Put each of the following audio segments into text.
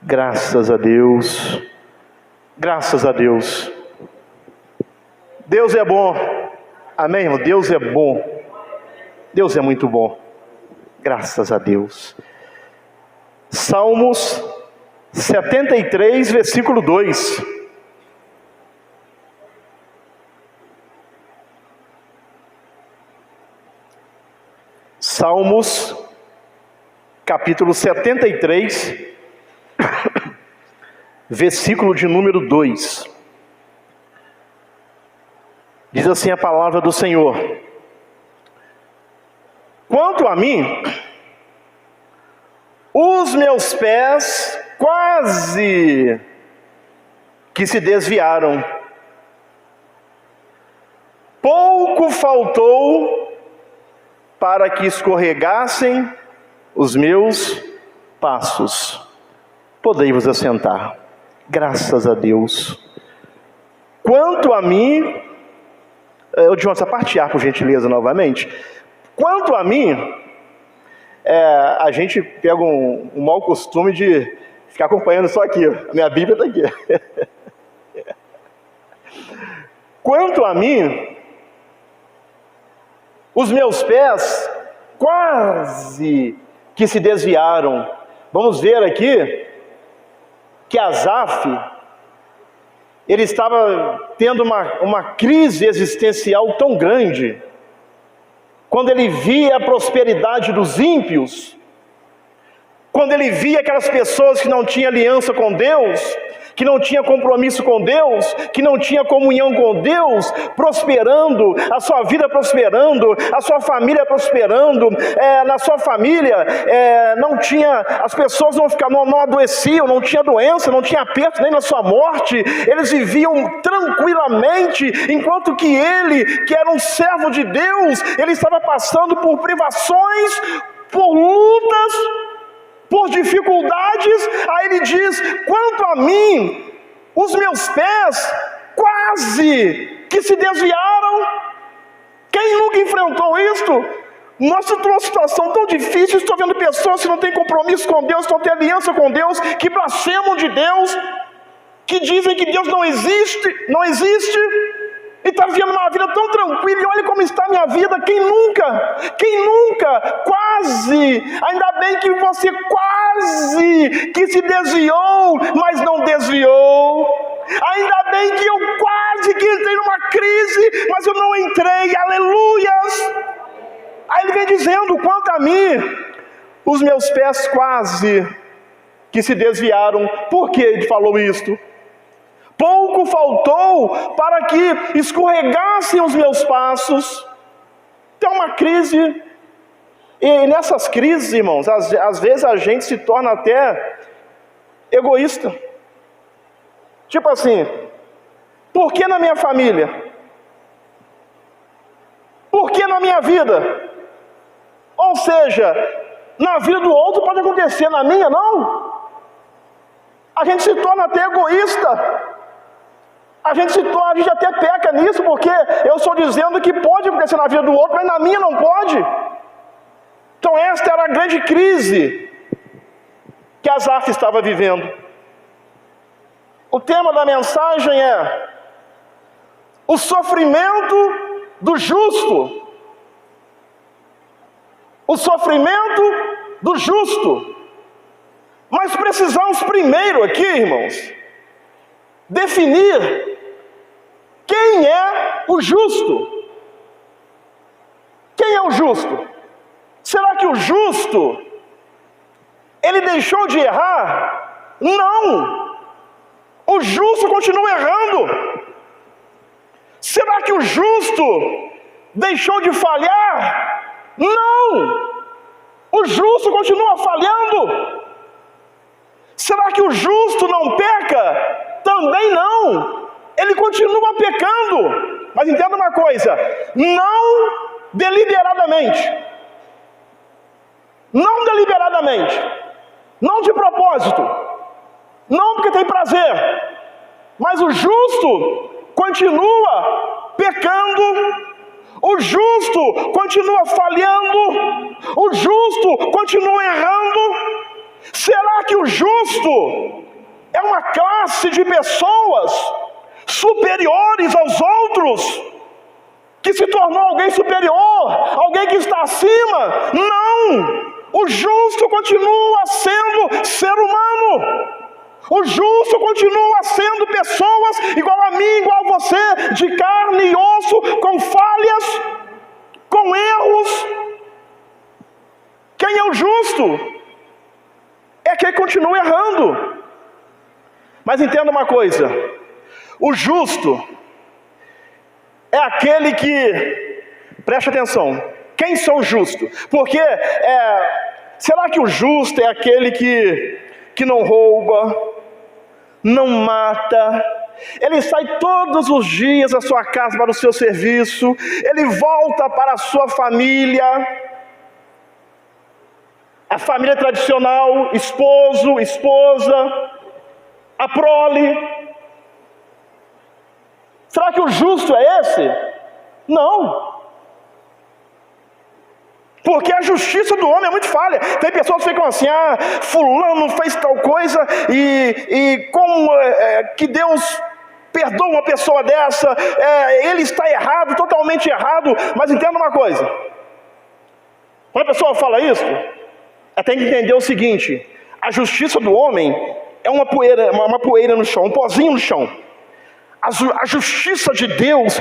Graças a Deus, graças a Deus. Deus é bom, amém, irmão? Deus é bom, Deus é muito bom, graças a Deus. Salmos 73, versículo 2. Salmos, capítulo 73, versículo de número 2. Diz assim a palavra do Senhor: quanto a mim, os meus pés quase que se desviaram, pouco faltou para que escorregassem os meus passos. Podei-vos assentar. Graças a Deus. Quanto a mim, John, essa parte A, por gentileza, novamente. Quanto a mim, a gente pega um mau costume de ficar acompanhando só aqui. A minha Bíblia está aqui. Quanto a mim, os meus pés quase que se desviaram. Vamos ver aqui que Asaf, ele estava tendo uma crise existencial tão grande, quando ele via a prosperidade dos ímpios, quando ele via aquelas pessoas que não tinham aliança com Deus, que não tinha compromisso com Deus, que não tinha comunhão com Deus, prosperando, a sua vida prosperando, a sua família prosperando. Na sua família não tinha, as pessoas não adoeciam, não tinha doença, não tinha aperto nem na sua morte, eles viviam tranquilamente, enquanto que ele, que era um servo de Deus, ele estava passando por privações, por lutas, por dificuldades. Aí ele diz: quanto a mim, os meus pés quase que se desviaram. Quem nunca enfrentou isto? Nós estamos numa situação tão difícil, estou vendo pessoas que não têm compromisso com Deus, que não têm aliança com Deus, que blasfemam de Deus, que dizem que Deus não existe, e está vivendo uma vida tão tranquila, e olha como está a minha vida. Quem nunca, quase, ainda bem que você quase que se desviou, mas não desviou. Ainda bem que eu quase que entrei numa crise, mas eu não entrei, aleluias. Aí ele vem dizendo: quanto a mim, os meus pés quase que se desviaram. Por que ele falou isto? Pouco faltou para que escorregassem os meus passos. Tem uma crise, e nessas crises, irmãos, às vezes a gente se torna até egoísta. Tipo assim: por que na minha família? Por que na minha vida? Ou seja, na vida do outro pode acontecer, na minha não. A gente se torna até egoísta. A gente até peca nisso, porque eu estou dizendo que pode acontecer na vida do outro, mas na minha não pode. Então esta era a grande crise que Asaf estava vivendo. O tema da mensagem é o sofrimento do justo. O sofrimento do justo. Mas precisamos primeiro aqui, irmãos, definir quem é o justo. Quem é o justo? Será que o justo, ele deixou de errar? Não! O justo continua errando. Será que o justo deixou de falhar? Não! O justo continua falhando. Será que o justo não peca? Também não. Ele continua pecando. Mas entenda uma coisa: não deliberadamente. Não deliberadamente. Não de propósito. Não porque tem prazer. Mas o justo continua pecando. O justo continua falhando. O justo continua errando. Será que o justo é uma classe de pessoas superiores aos outros, que se tornou alguém superior, alguém que está acima? Não! O justo continua sendo ser humano. O justo continua sendo pessoas igual a mim, igual a você, de carne e osso, com falhas, com erros. Quem é o justo? É quem continua errando. Mas entenda uma coisa: o justo é aquele que, preste atenção, quem são os justos? Porque, será que o justo é aquele que não rouba, não mata, ele sai todos os dias da sua casa para o seu serviço, ele volta para a sua família, a família tradicional, esposo, esposa, a prole? Será que o justo é esse? Não. Porque a justiça do homem é muito falha. Tem pessoas que ficam assim: fulano fez tal coisa, e como que Deus perdoa uma pessoa dessa? Ele está errado, totalmente errado. Mas entenda uma coisa: quando a pessoa fala isso, ela tem que entender o seguinte: a justiça do homem é uma poeira no chão, um pozinho no chão. A justiça de Deus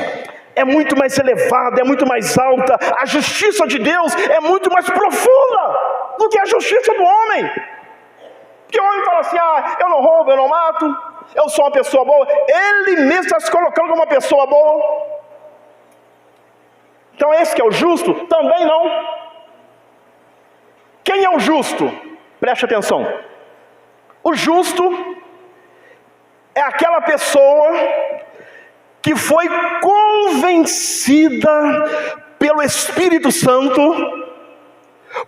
é muito mais elevada, é muito mais alta. A justiça de Deus é muito mais profunda do que a justiça do homem. Porque o homem fala assim: eu não roubo, eu não mato, eu sou uma pessoa boa. Ele mesmo está se colocando como uma pessoa boa. Então esse que é o justo? Também não. Quem é o justo? Preste atenção. O justo é aquela pessoa que foi convencida pelo Espírito Santo,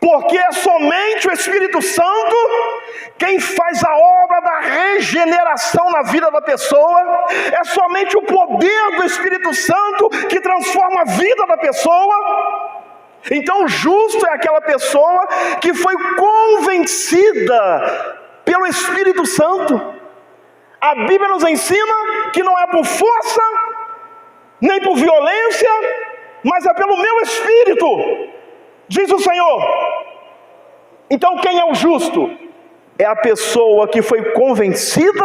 porque é somente o Espírito Santo quem faz a obra da regeneração na vida da pessoa. É somente o poder do Espírito Santo que transforma a vida da pessoa. Então o justo é aquela pessoa que foi convencida pelo Espírito Santo. A Bíblia nos ensina que não é por força, nem por violência, mas é pelo meu Espírito, diz o Senhor. Então quem é o justo? É a pessoa que foi convencida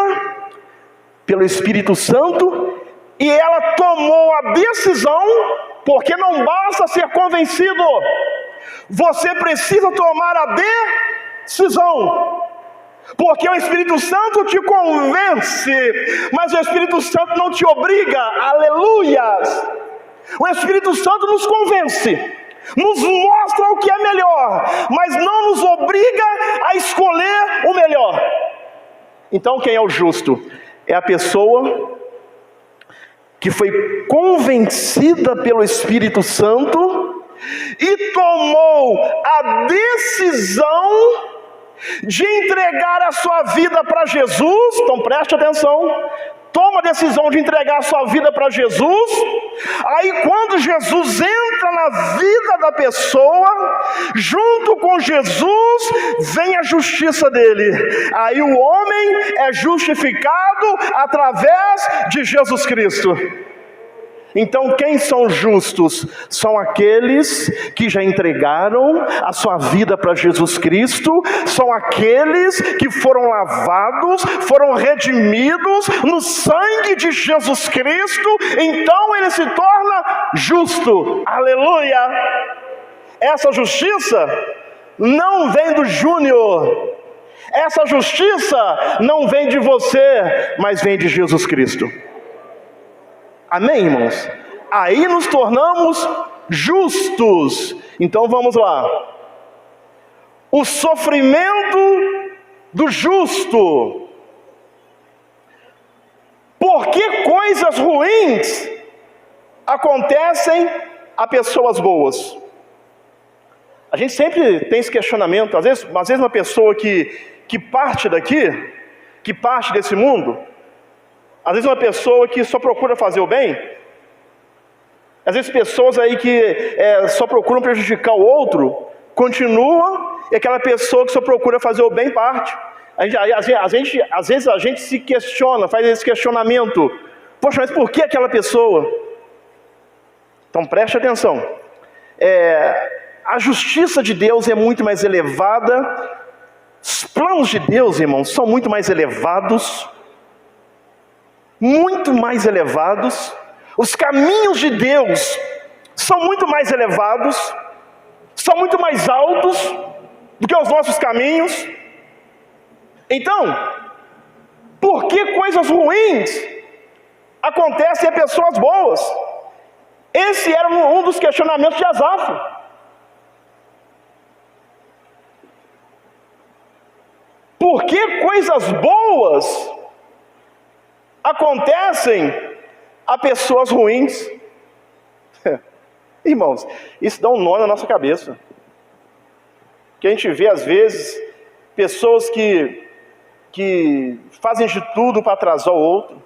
pelo Espírito Santo, e ela tomou a decisão, porque não basta ser convencido, você precisa tomar a decisão. Porque o Espírito Santo te convence, mas o Espírito Santo não te obriga. Aleluias! O Espírito Santo nos convence, nos mostra o que é melhor, mas não nos obriga a escolher o melhor. Então quem é o justo? É a pessoa que foi convencida pelo Espírito Santo e tomou a decisão de entregar a sua vida para Jesus. Então preste atenção: toma a decisão de entregar a sua vida para Jesus. Aí quando Jesus entra na vida da pessoa, junto com Jesus vem a justiça dele. Aí o homem é justificado através de Jesus Cristo. Então quem são justos? São aqueles que já entregaram a sua vida para Jesus Cristo, são aqueles que foram lavados, foram redimidos no sangue de Jesus Cristo. Então ele se torna justo. Aleluia! Essa justiça não vem do Júnior, essa justiça não vem de você, mas vem de Jesus Cristo. Amém, irmãos? Aí nos tornamos justos. Então vamos lá. O sofrimento do justo. Por que coisas ruins acontecem a pessoas boas? A gente sempre tem esse questionamento. Às vezes uma pessoa que parte daqui, que parte desse mundo, às vezes uma pessoa que só procura fazer o bem, às vezes pessoas aí que só procuram prejudicar o outro, continua, e aquela pessoa que só procura fazer o bem parte. Às vezes a gente se questiona, faz esse questionamento. Poxa, mas por que aquela pessoa? Então preste atenção. A justiça de Deus é muito mais elevada. Os planos de Deus, irmãos, são muito mais elevados. Muito mais elevados. Os caminhos de Deus são muito mais elevados. São muito mais altos do que os nossos caminhos. Então, por que coisas ruins acontecem a pessoas boas? Esse era um dos questionamentos de Asaf. Por que coisas boas acontecem a pessoas ruins? Irmãos, isso dá um nó na nossa cabeça. Que a gente vê às vezes pessoas que fazem de tudo para atrasar o outro,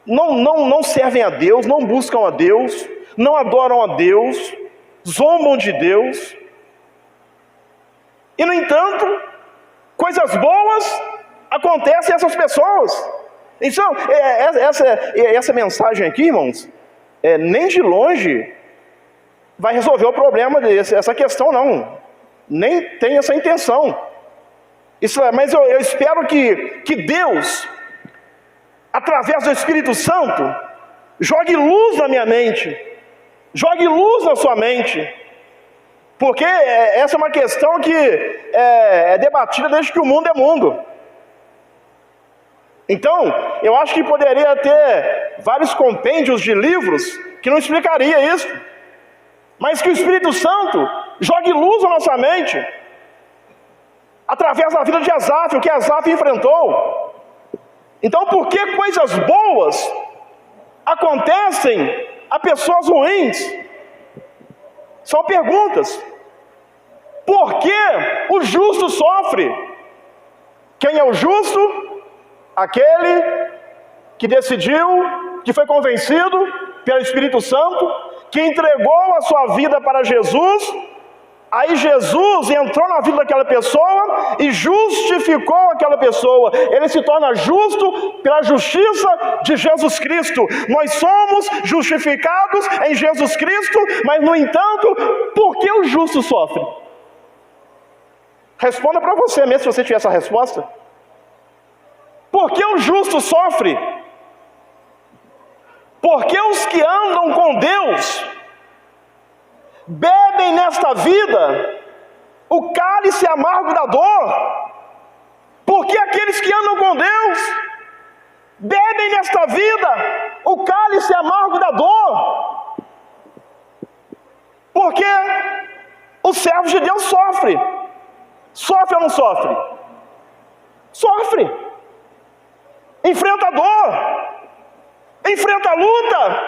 não servem a Deus, não buscam a Deus, não adoram a Deus, zombam de Deus, e no entanto, coisas boas acontecem a essas pessoas. Então, essa mensagem aqui, irmãos, nem de longe vai resolver o problema essa questão, não. Nem tem essa intenção. Mas eu espero que Deus, através do Espírito Santo, jogue luz na minha mente, jogue luz na sua mente, porque essa é uma questão que é debatida desde que o mundo é mundo. Então, eu acho que poderia ter vários compêndios de livros que não explicaria isso, mas que o Espírito Santo jogue luz na nossa mente, através da vida de Asaf, o que Asaf enfrentou. Então, por que coisas boas acontecem a pessoas ruins? São perguntas. Por que o justo sofre? Quem é o justo? Aquele que decidiu, que foi convencido pelo Espírito Santo, que entregou a sua vida para Jesus. Aí Jesus entrou na vida daquela pessoa e justificou aquela pessoa. Ele se torna justo pela justiça de Jesus Cristo. Nós somos justificados em Jesus Cristo, mas no entanto, por que o justo sofre? Responda para você mesmo, se você tiver essa resposta. Por que o justo sofre? Porque os que andam com Deus bebem nesta vida o cálice amargo da dor. Porque aqueles que andam com Deus bebem nesta vida o cálice amargo da dor. Porque os servos de Deus sofrem. Sofre ou não sofre? Sofre. Enfrenta a dor. Enfrenta a luta.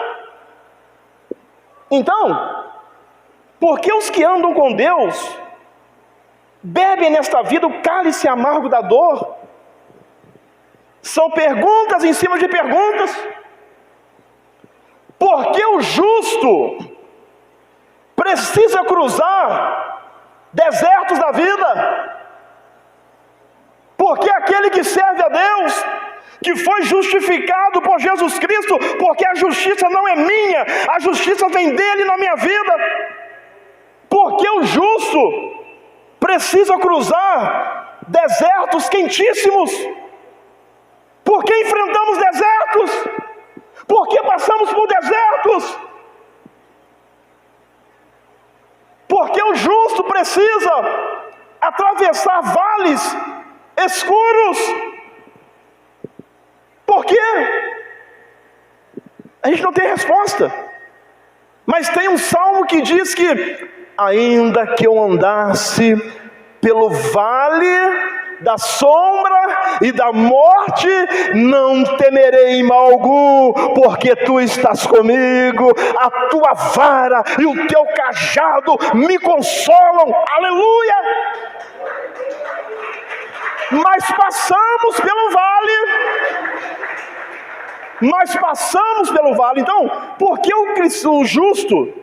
Então, porque os que andam com Deus bebem nesta vida o cálice amargo da dor? São perguntas em cima de perguntas. Porque o justo precisa cruzar desertos da vida? Porque aquele que serve a Deus, que foi justificado por Jesus Cristo, porque a justiça não é minha, a justiça vem dele na minha vida. Porque o justo precisa cruzar desertos quentíssimos. Porque enfrentamos desertos. Porque passamos por desertos. Porque o justo precisa atravessar vales escuros. Por quê? A gente não tem resposta. Mas tem um salmo que diz que ainda que eu andasse pelo vale da sombra e da morte, não temerei mal algum, porque tu estás comigo, a tua vara e o teu cajado me consolam. Aleluia! Mas passamos pelo vale. Então, por que o justo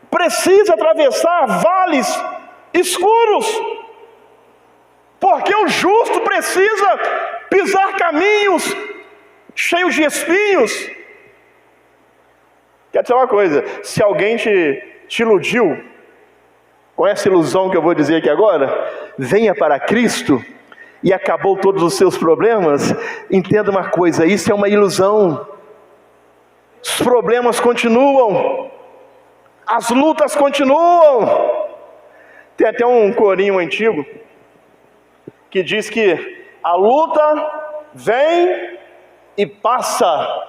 precisa atravessar vales escuros? Porque o justo precisa pisar caminhos cheios de espinhos. Quer dizer uma coisa, se alguém te iludiu com essa ilusão que eu vou dizer aqui agora, venha para Cristo e acabou todos os seus problemas, entenda uma coisa, isso é uma ilusão. Os problemas continuam, as lutas continuam. Tem até um corinho antigo que diz que a luta vem e passa,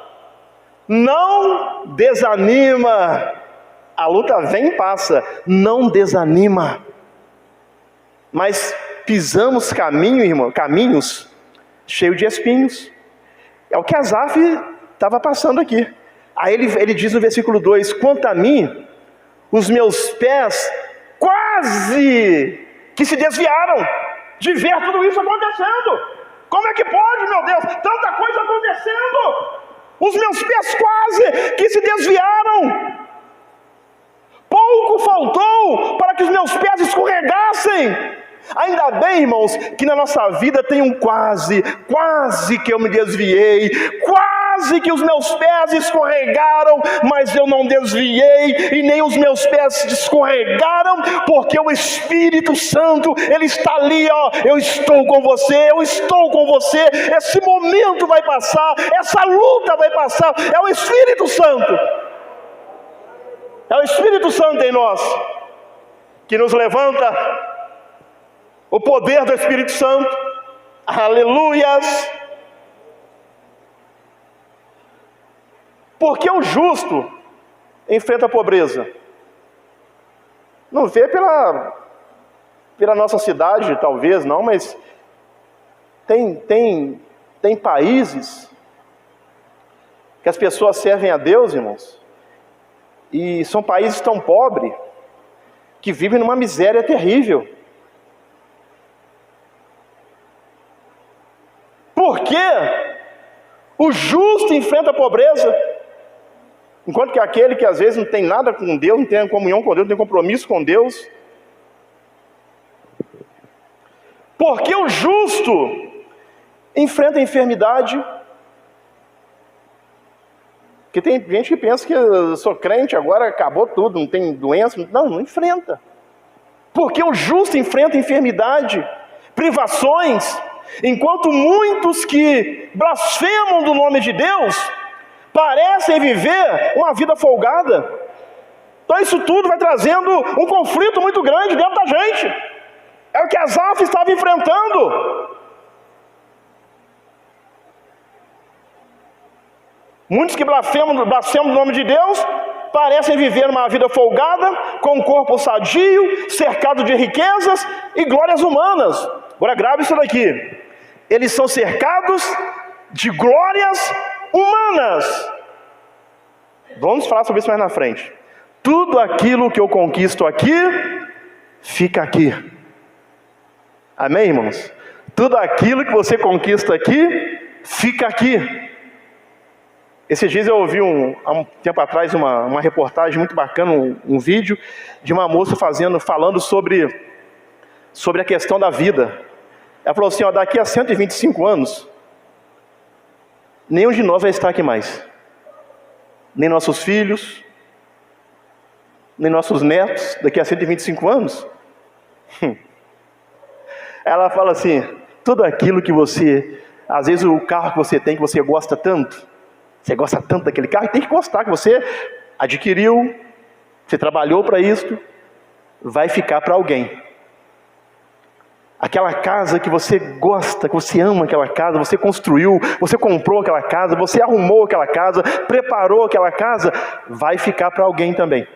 não desanima. A luta vem e passa, não desanima. Mas pisamos caminhos cheios de espinhos. É o que Asaf estava passando aqui. Aí ele diz no versículo 2: quanto a mim, os meus pés quase que se desviaram de ver tudo isso acontecendo. Como é que pode, meu Deus, tanta coisa acontecendo? Os meus pés quase que se desviaram. Pouco faltou para que os meus pés escorregassem. Ainda bem, irmãos, que na nossa vida tem um quase que eu me desviei, quase que os meus pés escorregaram, mas eu não desviei, e nem os meus pés escorregaram, porque o Espírito Santo, Ele está ali, ó, eu estou com você, esse momento vai passar, essa luta vai passar, é o Espírito Santo em nós, que nos levanta, o poder do Espírito Santo, aleluias. Porque o justo enfrenta a pobreza. Não vê pela nossa cidade, talvez não, mas tem países que as pessoas servem a Deus, irmãos, e são países tão pobres que vivem numa miséria terrível. Porque o justo enfrenta a pobreza, enquanto que aquele que às vezes não tem nada com Deus, não tem comunhão com Deus, não tem compromisso com Deus. Porque o justo enfrenta a enfermidade. Porque tem gente que pensa que eu sou crente, agora acabou tudo, não tem doença. Não enfrenta. Porque o justo enfrenta a enfermidade, privações. Enquanto muitos que blasfemam do nome de Deus parecem viver uma vida folgada. Então isso tudo vai trazendo um conflito muito grande dentro da gente. É o que Asaf estava enfrentando. Muitos que blasfemam do nome de Deus parecem viver uma vida folgada, com um corpo sadio, cercado de riquezas e glórias humanas. Agora grave isso daqui. Eles são cercados de glórias humanas. Vamos falar sobre isso mais na frente. Tudo aquilo que eu conquisto aqui, fica aqui. Amém, irmãos? Tudo aquilo que você conquista aqui, fica aqui. Esses dias eu ouvi há um tempo atrás uma reportagem muito bacana, um vídeo de uma moça falando sobre a questão da vida. Ela falou assim, ó, daqui a 125 anos, nenhum de nós vai estar aqui mais. Nem nossos filhos, nem nossos netos, daqui a 125 anos. Ela fala assim, tudo aquilo que você, às vezes o carro que você tem, que você gosta tanto daquele carro, tem que gostar, que você adquiriu, você trabalhou para isso, vai ficar para alguém. Aquela casa que você gosta, que você ama aquela casa, você construiu, você comprou aquela casa, você arrumou aquela casa, preparou aquela casa, vai ficar para alguém também.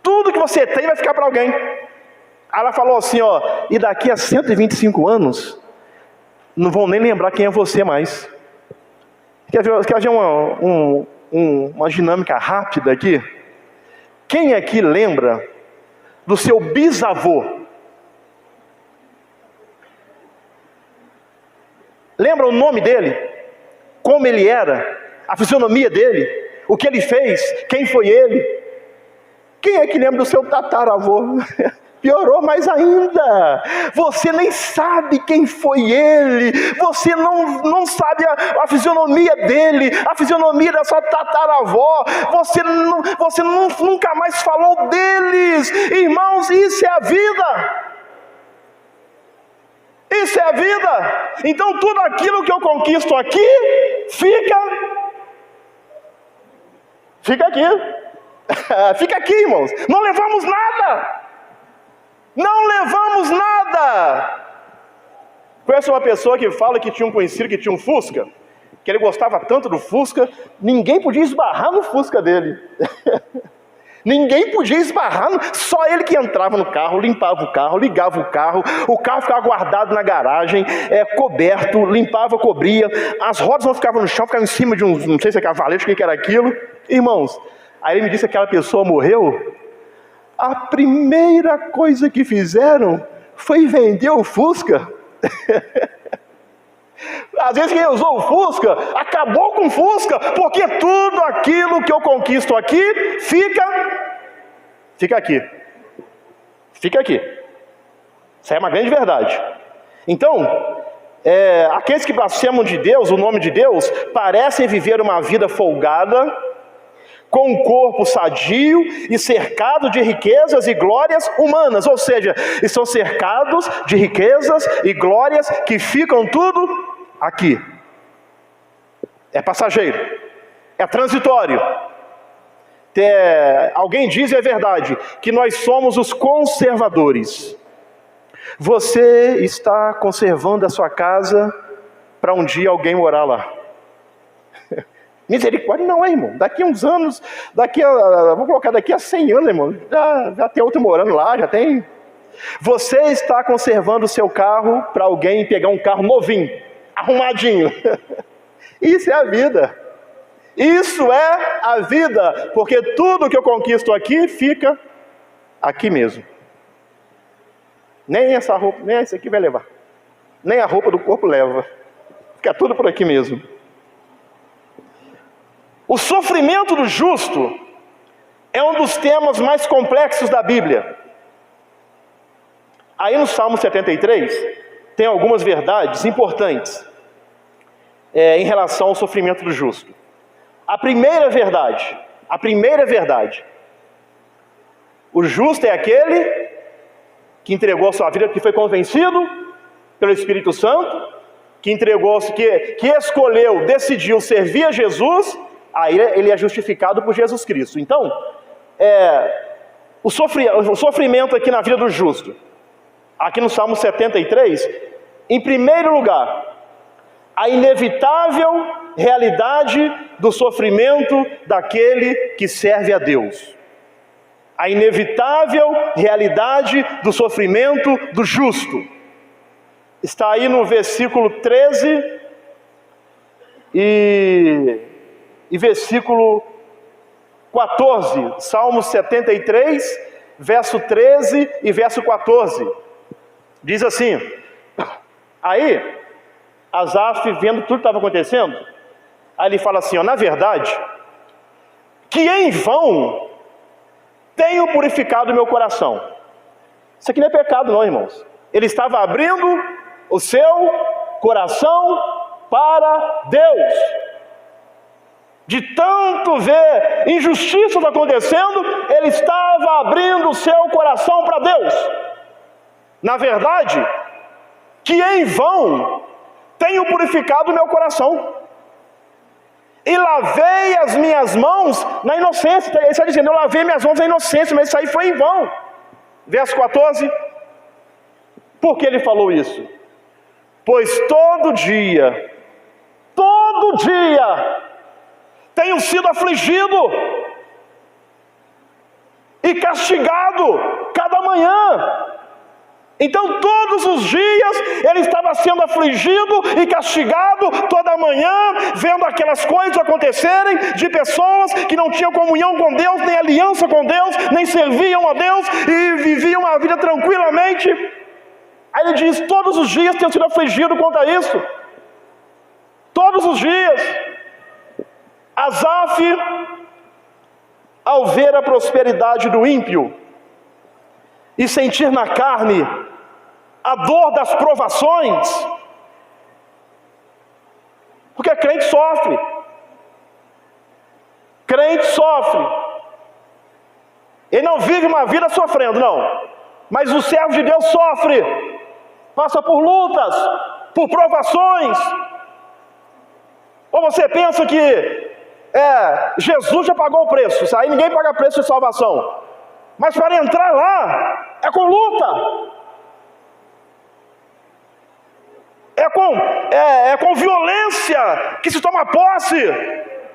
Tudo que você tem vai ficar para alguém. Ela falou assim, ó, e daqui a 125 anos, não vão nem lembrar quem é você mais. Quer ver uma dinâmica rápida aqui? Quem aqui lembra do seu bisavô? Lembra o nome dele? Como ele era? A fisionomia dele? O que ele fez? Quem foi ele? Quem é que lembra do seu tataravô? Piorou mais ainda. Você nem sabe quem foi ele. Você não sabe a fisionomia dele, a fisionomia da sua tataravó. Você nunca mais falou deles. Irmãos, isso é a vida. Isso é a vida. Então tudo aquilo que eu conquisto aqui, fica aqui. Fica aqui, irmãos. Não levamos nada. Não levamos nada. Conhece uma pessoa que fala que tinha um conhecido que tinha um Fusca, que ele gostava tanto do Fusca, ninguém podia esbarrar no Fusca dele. Ninguém podia esbarrar, só ele que entrava no carro, limpava o carro, ligava o carro ficava guardado na garagem, coberto, limpava, cobria, as rodas não ficavam no chão, ficavam em cima de não sei se é cavalete, o que era aquilo. Irmãos, aí ele me disse que aquela pessoa morreu, a primeira coisa que fizeram foi vender o Fusca. Às vezes quem usou o Fusca, acabou com o Fusca, porque tudo aquilo que eu conquisto aqui, fica aqui. Fica aqui. Isso é uma grande verdade. Então, aqueles que blasfemam de Deus, o nome de Deus, parecem viver uma vida folgada, com um corpo sadio e cercado de riquezas e glórias humanas, ou seja, estão cercados de riquezas e glórias que ficam tudo aqui. É passageiro, é transitório. Alguém diz, e é verdade, que nós somos os conservadores. Você está conservando a sua casa para um dia alguém morar lá. Misericórdia não, irmão. Daqui a uns anos, vou colocar daqui a 100 anos, irmão, já tem outro morando lá, já tem. Você está conservando o seu carro para alguém pegar um carro novinho, arrumadinho. Isso é a vida. Isso é a vida, porque tudo que eu conquisto aqui, fica aqui mesmo. Nem essa roupa, nem essa aqui vai levar. Nem a roupa do corpo leva. Fica tudo por aqui mesmo. O sofrimento do justo é um dos temas mais complexos da Bíblia. Aí no Salmo 73, tem algumas verdades importantes em relação ao sofrimento do justo. A primeira verdade, o justo é aquele que entregou a sua vida, que foi convencido pelo Espírito Santo, que escolheu, decidiu servir a Jesus, aí ele é justificado por Jesus Cristo. Então, o sofrimento aqui na vida do justo, aqui no Salmo 73, em primeiro lugar, a inevitável realidade do sofrimento daquele que serve a Deus. A inevitável realidade do sofrimento do justo. Está aí no versículo 13 e versículo 14, Salmo 73, verso 13 e verso 14. Diz assim: aí, Asaf, vendo tudo que estava acontecendo, aí ele fala assim, na verdade, que em vão tenho purificado o meu coração. Isso aqui não é pecado não, irmãos. Ele estava abrindo o seu coração para Deus. De tanto ver injustiças acontecendo, ele estava abrindo o seu coração para Deus. Na verdade, que em vão tenho purificado o meu coração e lavei as minhas mãos na inocência. Ele está dizendo, eu lavei minhas mãos na inocência, mas isso aí foi em vão. Verso 14, por que ele falou isso? Pois todo dia, tenho sido afligido e castigado cada manhã. Então todos os dias ele estava sendo afligido e castigado toda manhã, vendo aquelas coisas acontecerem, de pessoas que não tinham comunhão com Deus, nem aliança com Deus, nem serviam a Deus e viviam a vida tranquilamente. Aí ele diz, todos os dias tenho sido afligido quanto a isso. Todos os dias. Asaf, ao ver a prosperidade do ímpio, e sentir na carne a dor das provações, porque crente sofre. Crente sofre. Ele não vive uma vida sofrendo, não. Mas o servo de Deus sofre, passa por lutas, por provações. Ou você pensa que Jesus já pagou o preço, isso aí ninguém paga preço de salvação. Mas para entrar lá, é com luta. É com violência que se toma posse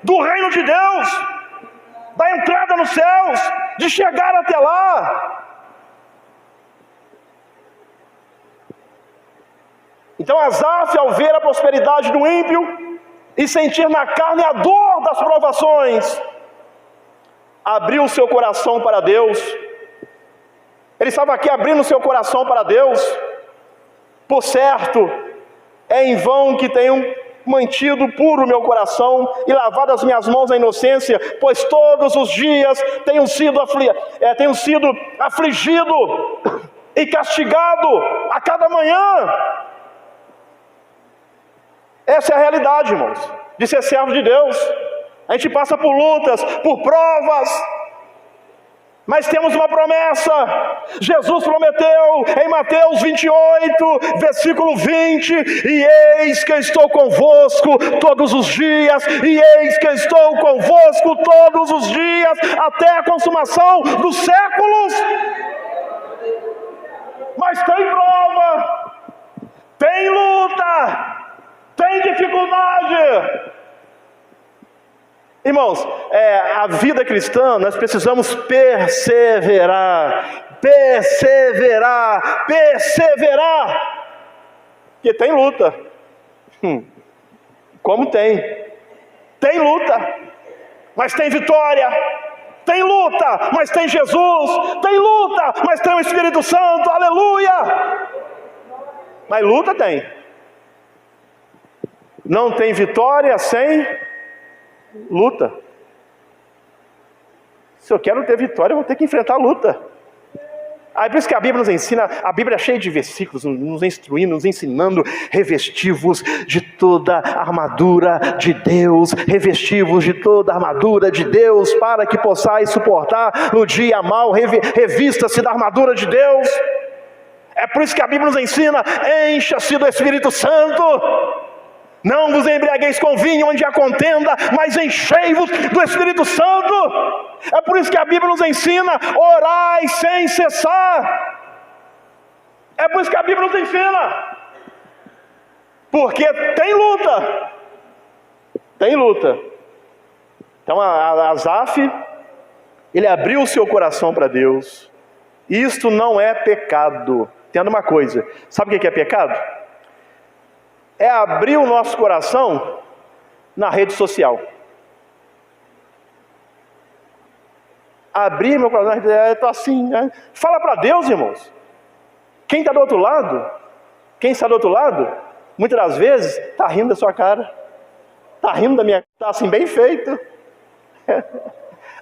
do reino de Deus, da entrada nos céus, de chegar até lá. Então Asaf, ao ver a prosperidade do ímpio e sentir na carne a dor das provações, abriu o seu coração para Deus. Ele estava aqui abrindo o seu coração para Deus. Por certo, é em vão que tenho mantido puro o meu coração e lavado as minhas mãos na inocência, pois todos os dias tenho sido afligido e castigado a cada manhã. Essa é a realidade, irmãos, de ser servo de Deus. A gente passa por lutas, por provas, mas temos uma promessa. Jesus prometeu em Mateus 28, versículo 20: e eis que estou convosco todos os dias, e eis que estou convosco todos os dias, até a consumação dos séculos. Mas tem prova, tem luta, tem dificuldade. Irmãos, a vida cristã, nós precisamos perseverar, porque tem luta. Como tem? Tem luta, mas tem vitória. Tem luta, mas tem Jesus. Tem luta, mas tem o Espírito Santo, aleluia. Mas luta tem. Não tem vitória sem luta. Se eu quero ter vitória, eu vou ter que enfrentar a luta. Aí por isso que a Bíblia nos ensina, a Bíblia é cheia de versículos, nos instruindo, nos ensinando: revestivos de toda a armadura de Deus, revestivos de toda a armadura de Deus, para que possais suportar no dia mau, revista-se da armadura de Deus. É por isso que a Bíblia nos ensina: encha-se do Espírito Santo. Não vos embriagueis com vinho, onde há contenda, mas enchei-vos do Espírito Santo. É por isso que a Bíblia nos ensina: orai sem cessar. É por isso que a Bíblia nos ensina. Porque tem luta. Tem luta. Então Asaf, ele abriu o seu coração para Deus. Isto não é pecado. Entenda uma coisa: sabe o que é pecado? É abrir o nosso coração na rede social. Abrir meu coração, eu estou assim, né? Fala para Deus, irmãos. Quem está do outro lado, muitas das vezes, está rindo da sua cara. Está rindo da minha cara, está assim, bem feito.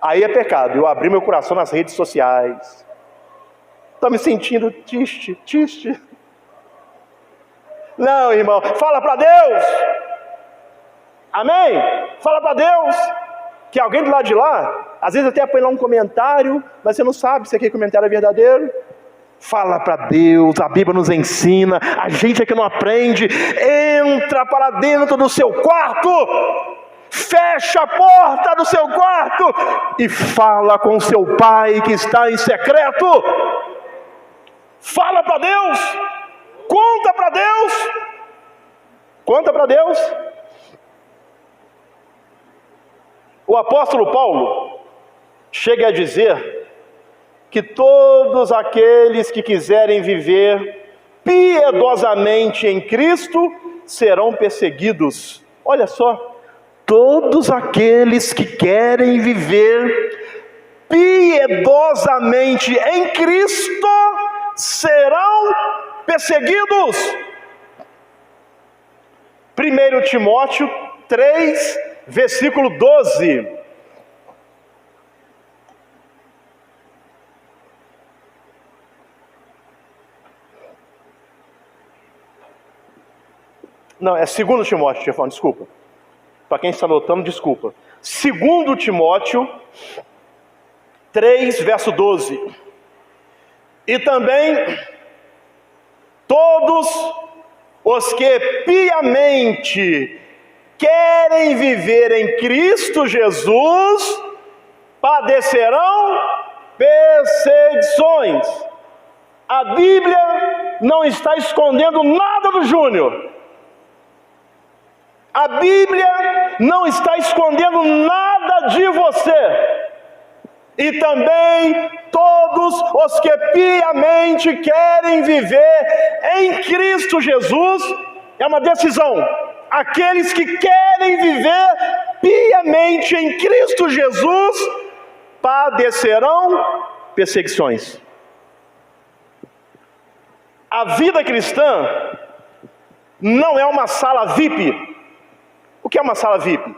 Aí é pecado, eu abri meu coração nas redes sociais. Estou me sentindo triste. Não, irmão, fala para Deus. Amém? Fala para Deus. Que alguém do lado de lá, às vezes até põe lá um comentário, mas você não sabe se aquele comentário é verdadeiro. Fala para Deus, a Bíblia nos ensina. A gente é que não aprende. Entra para dentro do seu quarto, fecha a porta do seu quarto e fala com seu pai que está em secreto. Fala para Deus. Conta para Deus. Conta para Deus. O apóstolo Paulo chega a dizer que todos aqueles que quiserem viver piedosamente em Cristo serão perseguidos. Olha só, todos aqueles que querem viver piedosamente em Cristo serão perseguidos. 1 Timóteo 3, versículo 12. Não, é 2 Timóteo, Stefano, desculpa. Para quem está anotando, desculpa. 2 Timóteo 3, verso 12. E também todos os que piamente querem viver em Cristo Jesus padecerão perseguições. A Bíblia não está escondendo nada do Júnior. A Bíblia não está escondendo nada de você. E também todos os que piamente querem viver em Cristo Jesus, é uma decisão. Aqueles que querem viver piamente em Cristo Jesus padecerão perseguições. A vida cristã não é uma sala VIP. O que é uma sala VIP?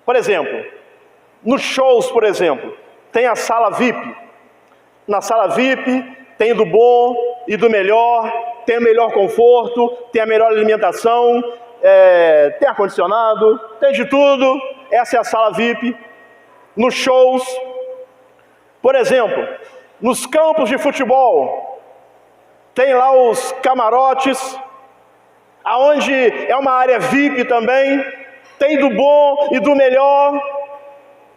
Por exemplo, nos shows, por exemplo, tem a sala VIP. Na sala VIP tem do bom e do melhor, tem o melhor conforto, tem a melhor alimentação, tem ar-condicionado, tem de tudo. Essa é a sala VIP. Nos shows, por exemplo, nos campos de futebol, tem lá os camarotes, aonde é uma área VIP também, tem do bom e do melhor.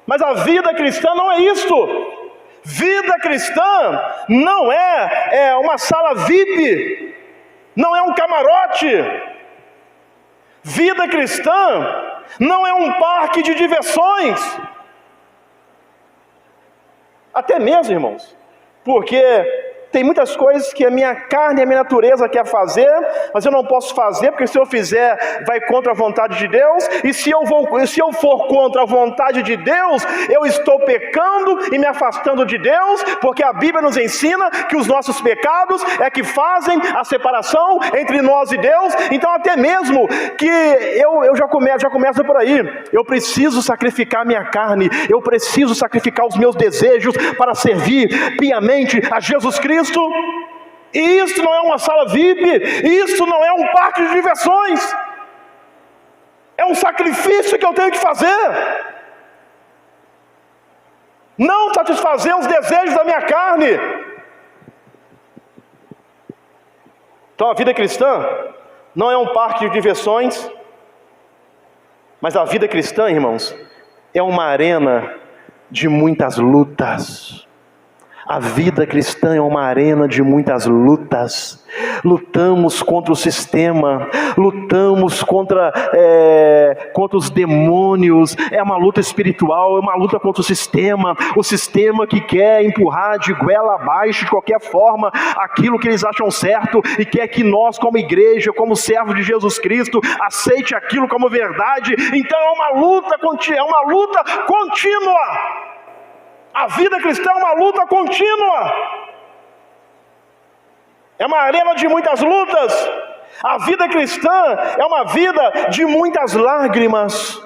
Mas a vida cristã não é isto. Vida cristã não é uma sala VIP, não é um camarote. Vida cristã não é um parque de diversões. Até mesmo, irmãos, porque tem muitas coisas que a minha carne e a minha natureza quer fazer, mas eu não posso fazer, porque se eu fizer, vai contra a vontade de Deus. E se eu for contra a vontade de Deus, eu estou pecando e me afastando de Deus, porque a Bíblia nos ensina que os nossos pecados é que fazem a separação entre nós e Deus. Então até mesmo que eu já começo por aí. Eu preciso sacrificar a minha carne, eu preciso sacrificar os meus desejos para servir piamente a Jesus Cristo. E isso não é uma sala VIP, isso não é um parque de diversões, é um sacrifício que eu tenho que fazer. Não satisfazer os desejos da minha carne. Então a vida cristã não é um parque de diversões, mas a vida cristã, irmãos, é uma arena de muitas lutas. A vida cristã é uma arena de muitas lutas. Lutamos contra o sistema, lutamos contra os demônios. É uma luta espiritual, é uma luta contra o sistema que quer empurrar de goela abaixo, de qualquer forma, aquilo que eles acham certo, e quer que nós, como igreja, como servos de Jesus Cristo, aceite aquilo como verdade. Então é uma luta contínua. A vida cristã é uma luta contínua. É uma arena de muitas lutas. A vida cristã é uma vida de muitas lágrimas.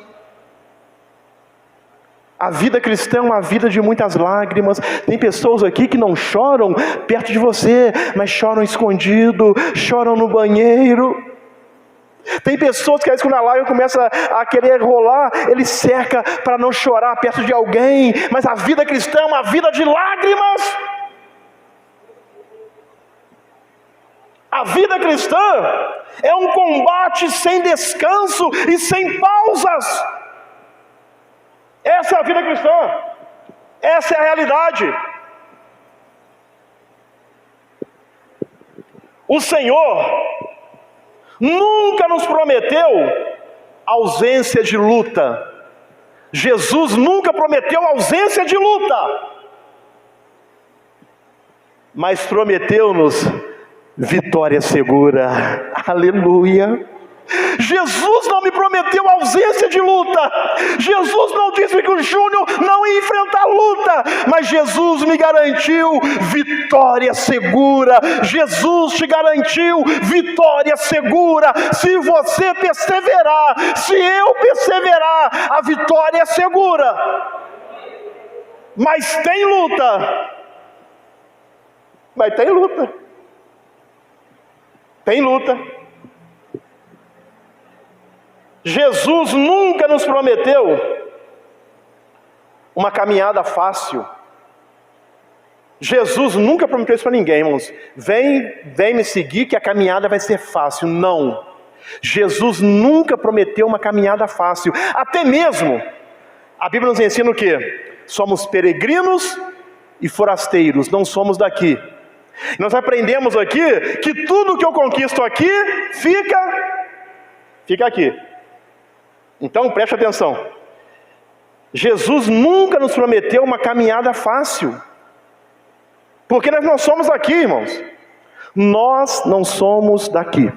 A vida cristã é uma vida de muitas lágrimas. Tem pessoas aqui que não choram perto de você, mas choram escondido, choram no banheiro. Tem pessoas que às vezes quando a lágrima começa a querer rolar, ele seca para não chorar perto de alguém. Mas a vida cristã é uma vida de lágrimas. A vida cristã é um combate sem descanso e sem pausas. Essa é a vida cristã. Essa é a realidade. O Senhor nunca nos prometeu ausência de luta. Jesus nunca prometeu ausência de luta, mas prometeu-nos vitória segura. Aleluia. Jesus não me prometeu ausência de luta. Jesus não disse que o Júnior não ia enfrentar luta, mas Jesus me garantiu vitória segura. Jesus te garantiu vitória segura. Se você perseverar, se eu perseverar, a vitória é segura. Mas tem luta. Mas tem luta. Tem luta. Jesus nunca nos prometeu uma caminhada fácil. Jesus nunca prometeu isso para ninguém, irmãos. Vem me seguir que a caminhada vai ser fácil. Não. Jesus nunca prometeu uma caminhada fácil. Até mesmo, a Bíblia nos ensina o quê? Somos peregrinos e forasteiros, não somos daqui. Nós aprendemos aqui que tudo que eu conquisto aqui, fica aqui. Então preste atenção. Jesus nunca nos prometeu uma caminhada fácil. Porque nós não somos daqui, irmãos. Nós não somos daqui.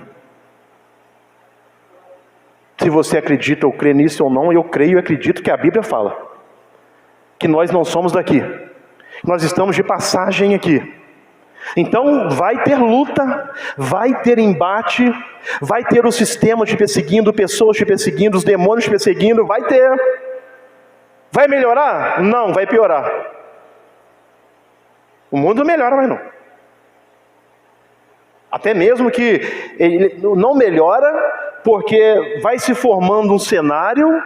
Se você acredita ou crê nisso ou não, eu creio e acredito que a Bíblia fala que nós não somos daqui. Nós estamos de passagem aqui. Então vai ter luta, vai ter embate, vai ter o sistema te perseguindo, pessoas te perseguindo, os demônios te perseguindo, vai ter. Vai melhorar? Não, vai piorar. O mundo não melhora mais não. Até mesmo que ele não melhora, porque vai se formando um cenário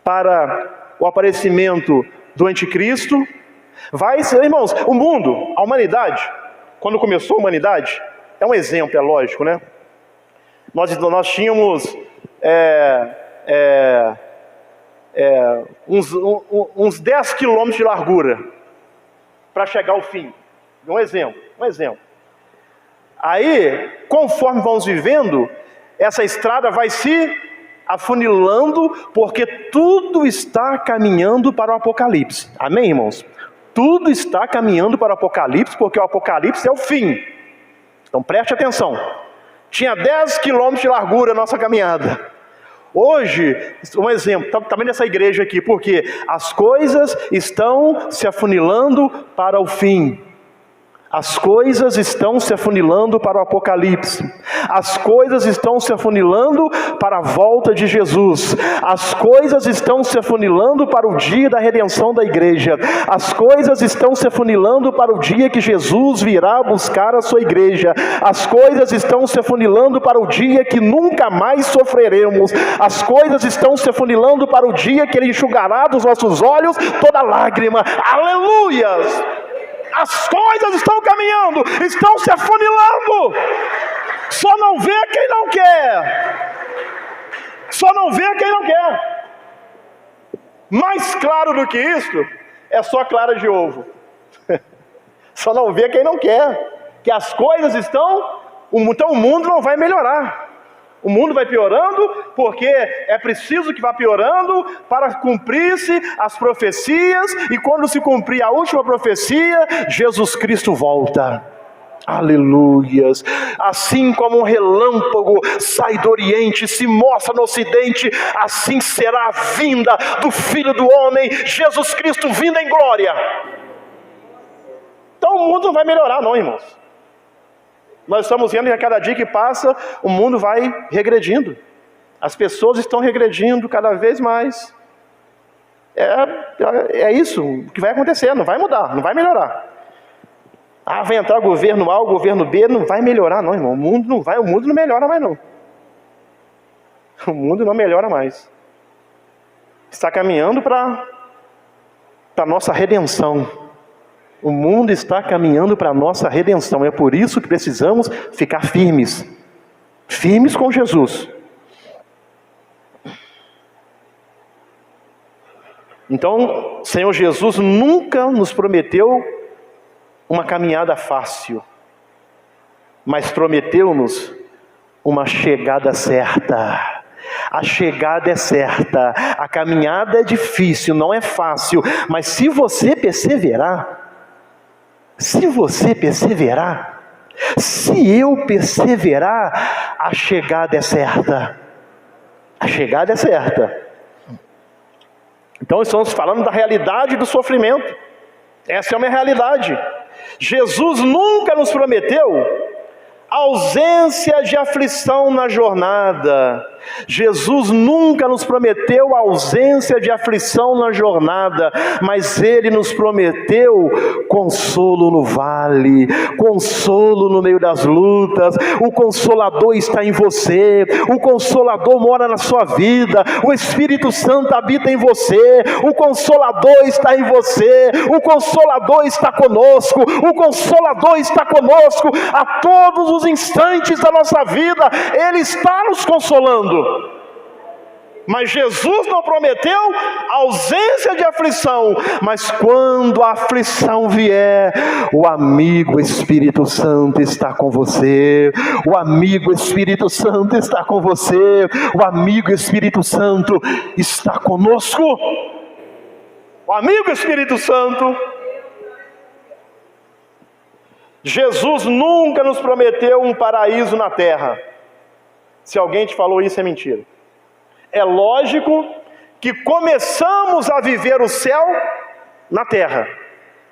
para o aparecimento do anticristo. Irmãos, o mundo, a humanidade, quando começou a humanidade, é um exemplo, é lógico, né? Nós tínhamos uns 10 quilômetros de largura para chegar ao fim. Um exemplo. Aí, conforme vamos vivendo, essa estrada vai se afunilando, porque tudo está caminhando para o Apocalipse. Amém, irmãos? Tudo está caminhando para o Apocalipse, porque o Apocalipse é o fim. Então preste atenção. Tinha 10 quilômetros de largura a nossa caminhada. Hoje, um exemplo, está vendo essa igreja aqui, porque as coisas estão se afunilando para o fim. As coisas estão se afunilando para o Apocalipse. As coisas estão se afunilando para a volta de Jesus. As coisas estão se afunilando para o dia da redenção da igreja. As coisas estão se afunilando para o dia que Jesus virá buscar a sua igreja. As coisas estão se afunilando para o dia que nunca mais sofreremos. As coisas estão se afunilando para o dia que Ele enxugará dos nossos olhos toda lágrima. Aleluias! As coisas estão caminhando, estão se afunilando. Só não vê quem não quer. Mais claro do que isso, é só clara de ovo. Só não vê quem não quer. Que as coisas então o mundo não vai melhorar. O mundo vai piorando, porque é preciso que vá piorando para cumprir-se as profecias, e quando se cumprir a última profecia, Jesus Cristo volta. Aleluias! Assim como um relâmpago sai do Oriente, se mostra no Ocidente, assim será a vinda do Filho do Homem, Jesus Cristo vindo em glória. Então o mundo não vai melhorar não, irmãos. Nós estamos vendo que a cada dia que passa, o mundo vai regredindo. As pessoas estão regredindo cada vez mais. É isso que vai acontecer, não vai mudar, não vai melhorar. Vai entrar governo A, o governo B, não vai melhorar não, irmão. O mundo não melhora mais não. O mundo não melhora mais. Está caminhando para a nossa redenção. O mundo está caminhando para a nossa redenção. É por isso que precisamos ficar firmes. Firmes com Jesus. Então, o Senhor Jesus nunca nos prometeu uma caminhada fácil, mas prometeu-nos uma chegada certa. A chegada é certa. A caminhada é difícil, não é fácil. Mas se você perseverar, se eu perseverar, a chegada é certa. A chegada é certa. Então estamos falando da realidade do sofrimento. Essa é uma realidade. Jesus nunca nos prometeu ausência de aflição na jornada. Jesus nunca nos prometeu ausência de aflição na jornada, mas Ele nos prometeu consolo no vale, consolo no meio das lutas. O Consolador está em você, o Consolador mora na sua vida, o Espírito Santo habita em você, o Consolador está em você, o Consolador está conosco, o Consolador está conosco a todos os instantes da nossa vida. Ele está nos consolando. Mas Jesus não prometeu ausência de aflição, mas quando a aflição vier, o amigo Espírito Santo está com você, o amigo Espírito Santo está com você, o amigo Espírito Santo está conosco, o amigo Espírito Santo. Jesus nunca nos prometeu um paraíso na terra. Se alguém te falou isso, é mentira. É lógico que começamos a viver o céu na terra.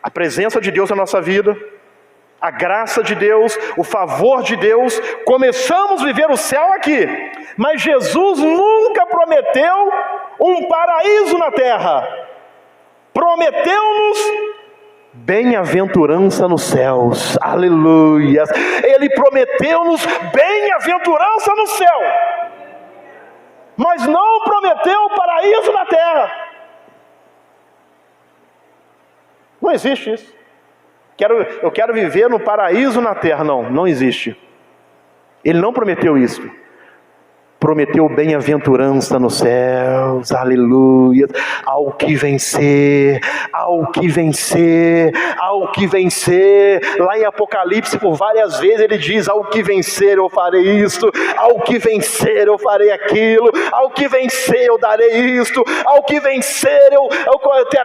A presença de Deus na nossa vida, a graça de Deus, o favor de Deus, começamos a viver o céu aqui. Mas Jesus nunca prometeu um paraíso na terra. Prometeu-nos bem-aventurança nos céus. Aleluia. Ele prometeu-nos bem-aventurança no céu, mas não prometeu paraíso na terra. Não existe isso. Eu quero viver no paraíso na terra. Não existe. Ele não prometeu isso. Prometeu bem-aventurança nos céus, aleluia, ao que vencer, ao que vencer, ao que vencer. Lá em Apocalipse, por várias vezes ele diz: ao que vencer eu farei isto, ao que vencer eu farei aquilo, ao que vencer eu darei isto, ao que vencer eu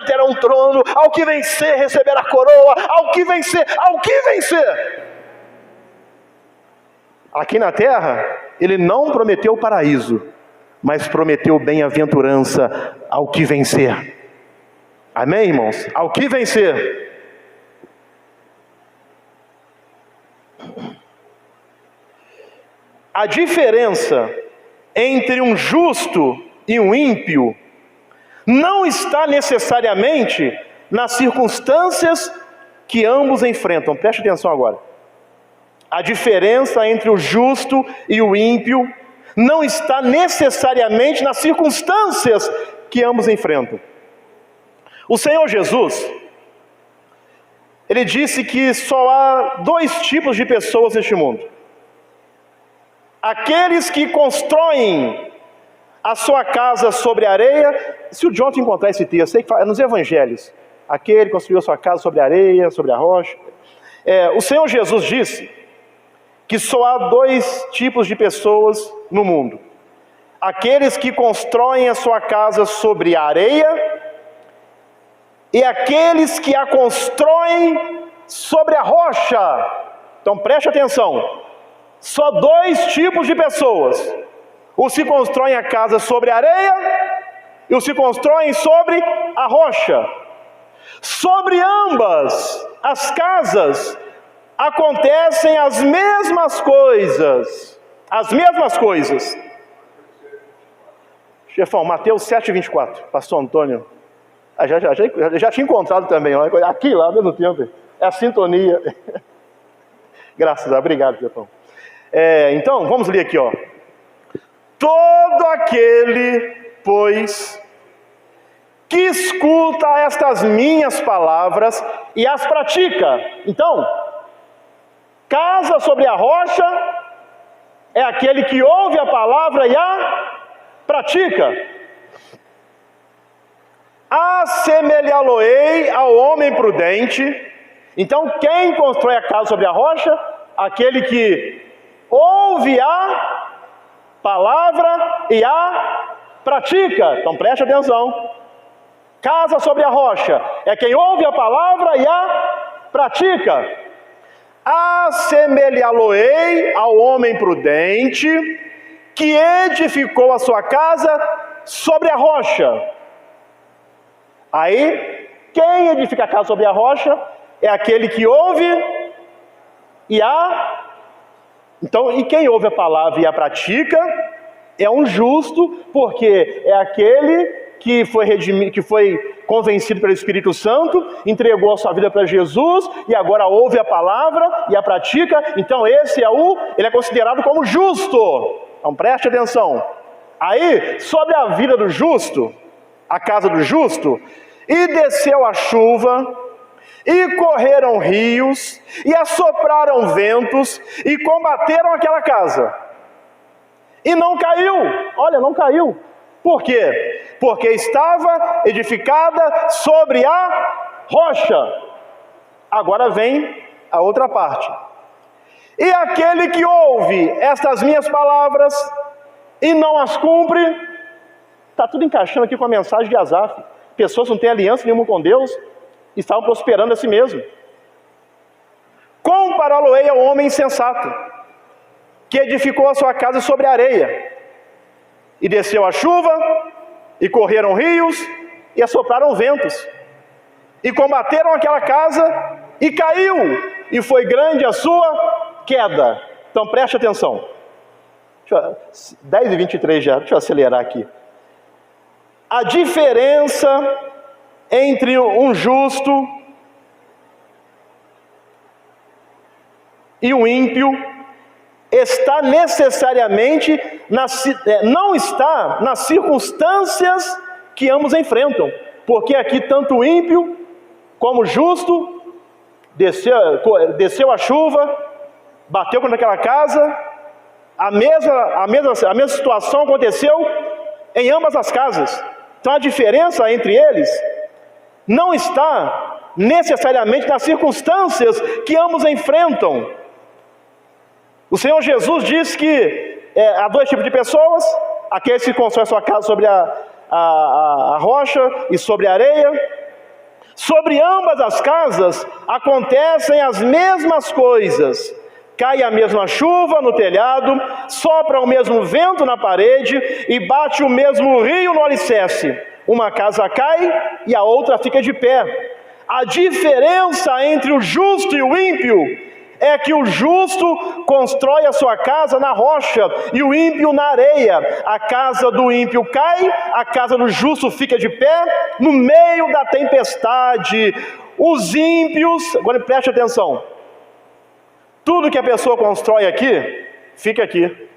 terá um trono, ao que vencer receberá a coroa, ao que vencer, ao que vencer. Aqui na terra, ele não prometeu o paraíso, mas prometeu bem-aventurança ao que vencer. Amém, irmãos? Ao que vencer. A diferença entre um justo e um ímpio não está necessariamente nas circunstâncias que ambos enfrentam. Preste atenção agora. A diferença entre o justo e o ímpio não está necessariamente nas circunstâncias que ambos enfrentam. O Senhor Jesus, Ele disse que só há dois tipos de pessoas neste mundo: aqueles que constroem a sua casa sobre a areia. Se o John encontrar esse texto, sei que é nos Evangelhos, aquele que construiu a sua casa sobre a areia, sobre a rocha. O Senhor Jesus disse que só há dois tipos de pessoas no mundo: aqueles que constroem a sua casa sobre a areia e aqueles que a constroem sobre a rocha. Então preste atenção, só dois tipos de pessoas: os que constroem a casa sobre a areia e os que constroem sobre a rocha. Sobre ambas as casas acontecem as mesmas coisas. As mesmas coisas. Chefão, Mateus 7:24. Pastor Antônio. Já tinha encontrado também. Aqui lá ao mesmo tempo. É a sintonia. Graças a Deus. Obrigado, chefão. Então, vamos ler aqui, ó. Todo aquele, pois, que escuta estas minhas palavras e as pratica. Então, casa sobre a rocha é aquele que ouve a palavra e a pratica. Assemelhá-lo-ei ao homem prudente. Então, quem constrói a casa sobre a rocha? Aquele que ouve a palavra e a pratica. Então, preste atenção. Casa sobre a rocha é quem ouve a palavra e a pratica. Assemelhá-lo-ei ao homem prudente que edificou a sua casa sobre a rocha. Aí, quem edifica a casa sobre a rocha é aquele que ouve e a Então, e quem ouve a palavra e a pratica é um justo, porque é aquele que foi redimido, que foi convencido pelo Espírito Santo, entregou a sua vida para Jesus e agora ouve a palavra e a pratica. Então ele é considerado como justo. Então preste atenção. Aí, sobre a vida do justo, a casa do justo, e desceu a chuva, e correram rios, e assopraram ventos, e combateram aquela casa. E não caiu. Olha, não caiu. Por quê? Porque estava edificada sobre a rocha. Agora vem a outra parte. E aquele que ouve estas minhas palavras e não as cumpre, está tudo encaixando aqui com a mensagem de Asaf. Pessoas que não têm aliança nenhuma com Deus, estavam prosperando a si mesmo. Compará-lo-ei ao homem insensato, que edificou a sua casa sobre a areia. E desceu a chuva, e correram rios, e assopraram ventos, e combateram aquela casa, e caiu, e foi grande a sua queda. Então preste atenção. 10:23 já, deixa eu acelerar aqui. A diferença entre um justo e um ímpio está necessariamente não está nas circunstâncias que ambos enfrentam, porque aqui tanto o ímpio como o justo desceu a chuva, bateu contra aquela casa, a mesma situação aconteceu em ambas as casas. Então a diferença entre eles não está necessariamente nas circunstâncias que ambos enfrentam. O Senhor Jesus diz que há dois tipos de pessoas: aqueles que constroem sua casa sobre a rocha e sobre a areia. Sobre ambas as casas acontecem as mesmas coisas. Cai a mesma chuva no telhado, sopra o mesmo vento na parede e bate o mesmo rio no alicerce. Uma casa cai e a outra fica de pé. A diferença entre o justo e o ímpio é que o justo constrói a sua casa na rocha e o ímpio na areia. A casa do ímpio cai, a casa do justo fica de pé no meio da tempestade. Os ímpios, agora preste atenção, tudo que a pessoa constrói aqui, fica aqui.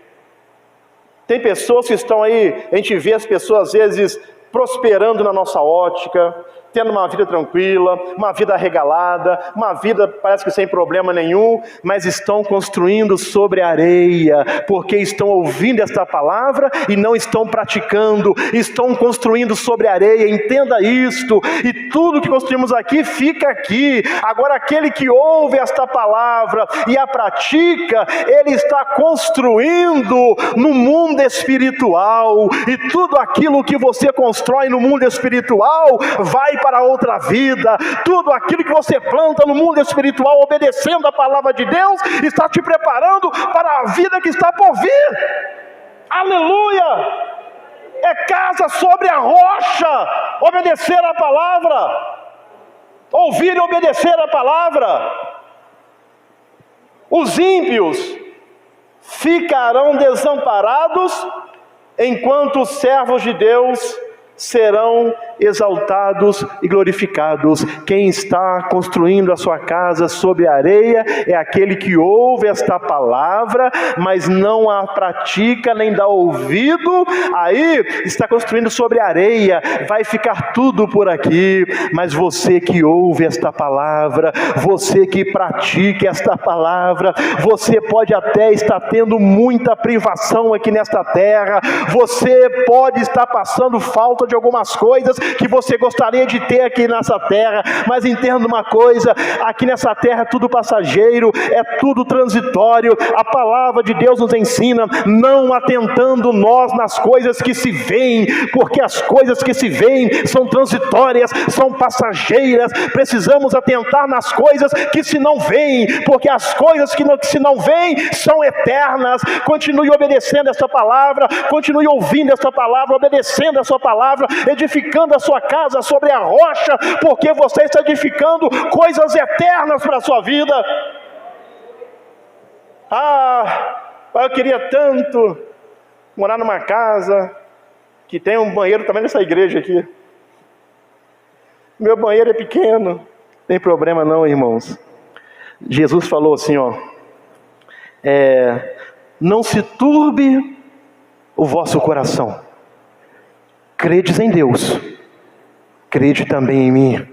Tem pessoas que estão aí, a gente vê as pessoas às vezes prosperando na nossa ótica, tendo uma vida tranquila, uma vida regalada, uma vida parece que sem problema nenhum, mas estão construindo sobre areia, porque estão ouvindo esta palavra e não estão praticando, estão construindo sobre areia. Entenda isto, e tudo que construímos aqui fica aqui. Agora aquele que ouve esta palavra e a pratica, ele está construindo no mundo espiritual, e tudo aquilo que você constrói no mundo espiritual vai para outra vida. Tudo aquilo que você planta no mundo espiritual, obedecendo a palavra de Deus, está te preparando para a vida que está por vir. Aleluia! É casa sobre a rocha, obedecer a palavra, ouvir e obedecer a palavra. Os ímpios ficarão desamparados, enquanto os servos de Deus serão exaltados e glorificados. Quem está construindo a sua casa sobre a areia é aquele que ouve esta palavra, mas não a pratica nem dá ouvido. Aí está construindo sobre a areia, vai ficar tudo por aqui. Mas você que ouve esta palavra, você que pratica esta palavra, você pode até estar tendo muita privação aqui nesta terra, você pode estar passando falta de algumas coisas que você gostaria de ter aqui nessa terra, mas entenda uma coisa: aqui nessa terra é tudo passageiro, é tudo transitório. A palavra de Deus nos ensina, não atentando nós nas coisas que se veem, porque as coisas que se veem são transitórias, são passageiras. Precisamos atentar nas coisas que se não veem, porque as coisas que se não veem são eternas. Continue obedecendo essa palavra, continue ouvindo essa palavra, obedecendo a sua palavra, edificando a sua casa sobre a rocha, porque você está edificando coisas eternas para a sua vida. Eu queria tanto morar numa casa que tem um banheiro também nessa igreja aqui. Meu banheiro é pequeno. Não tem problema não, irmãos. Jesus falou assim, não se turbe o vosso coração. Credes em Deus, crede também em mim.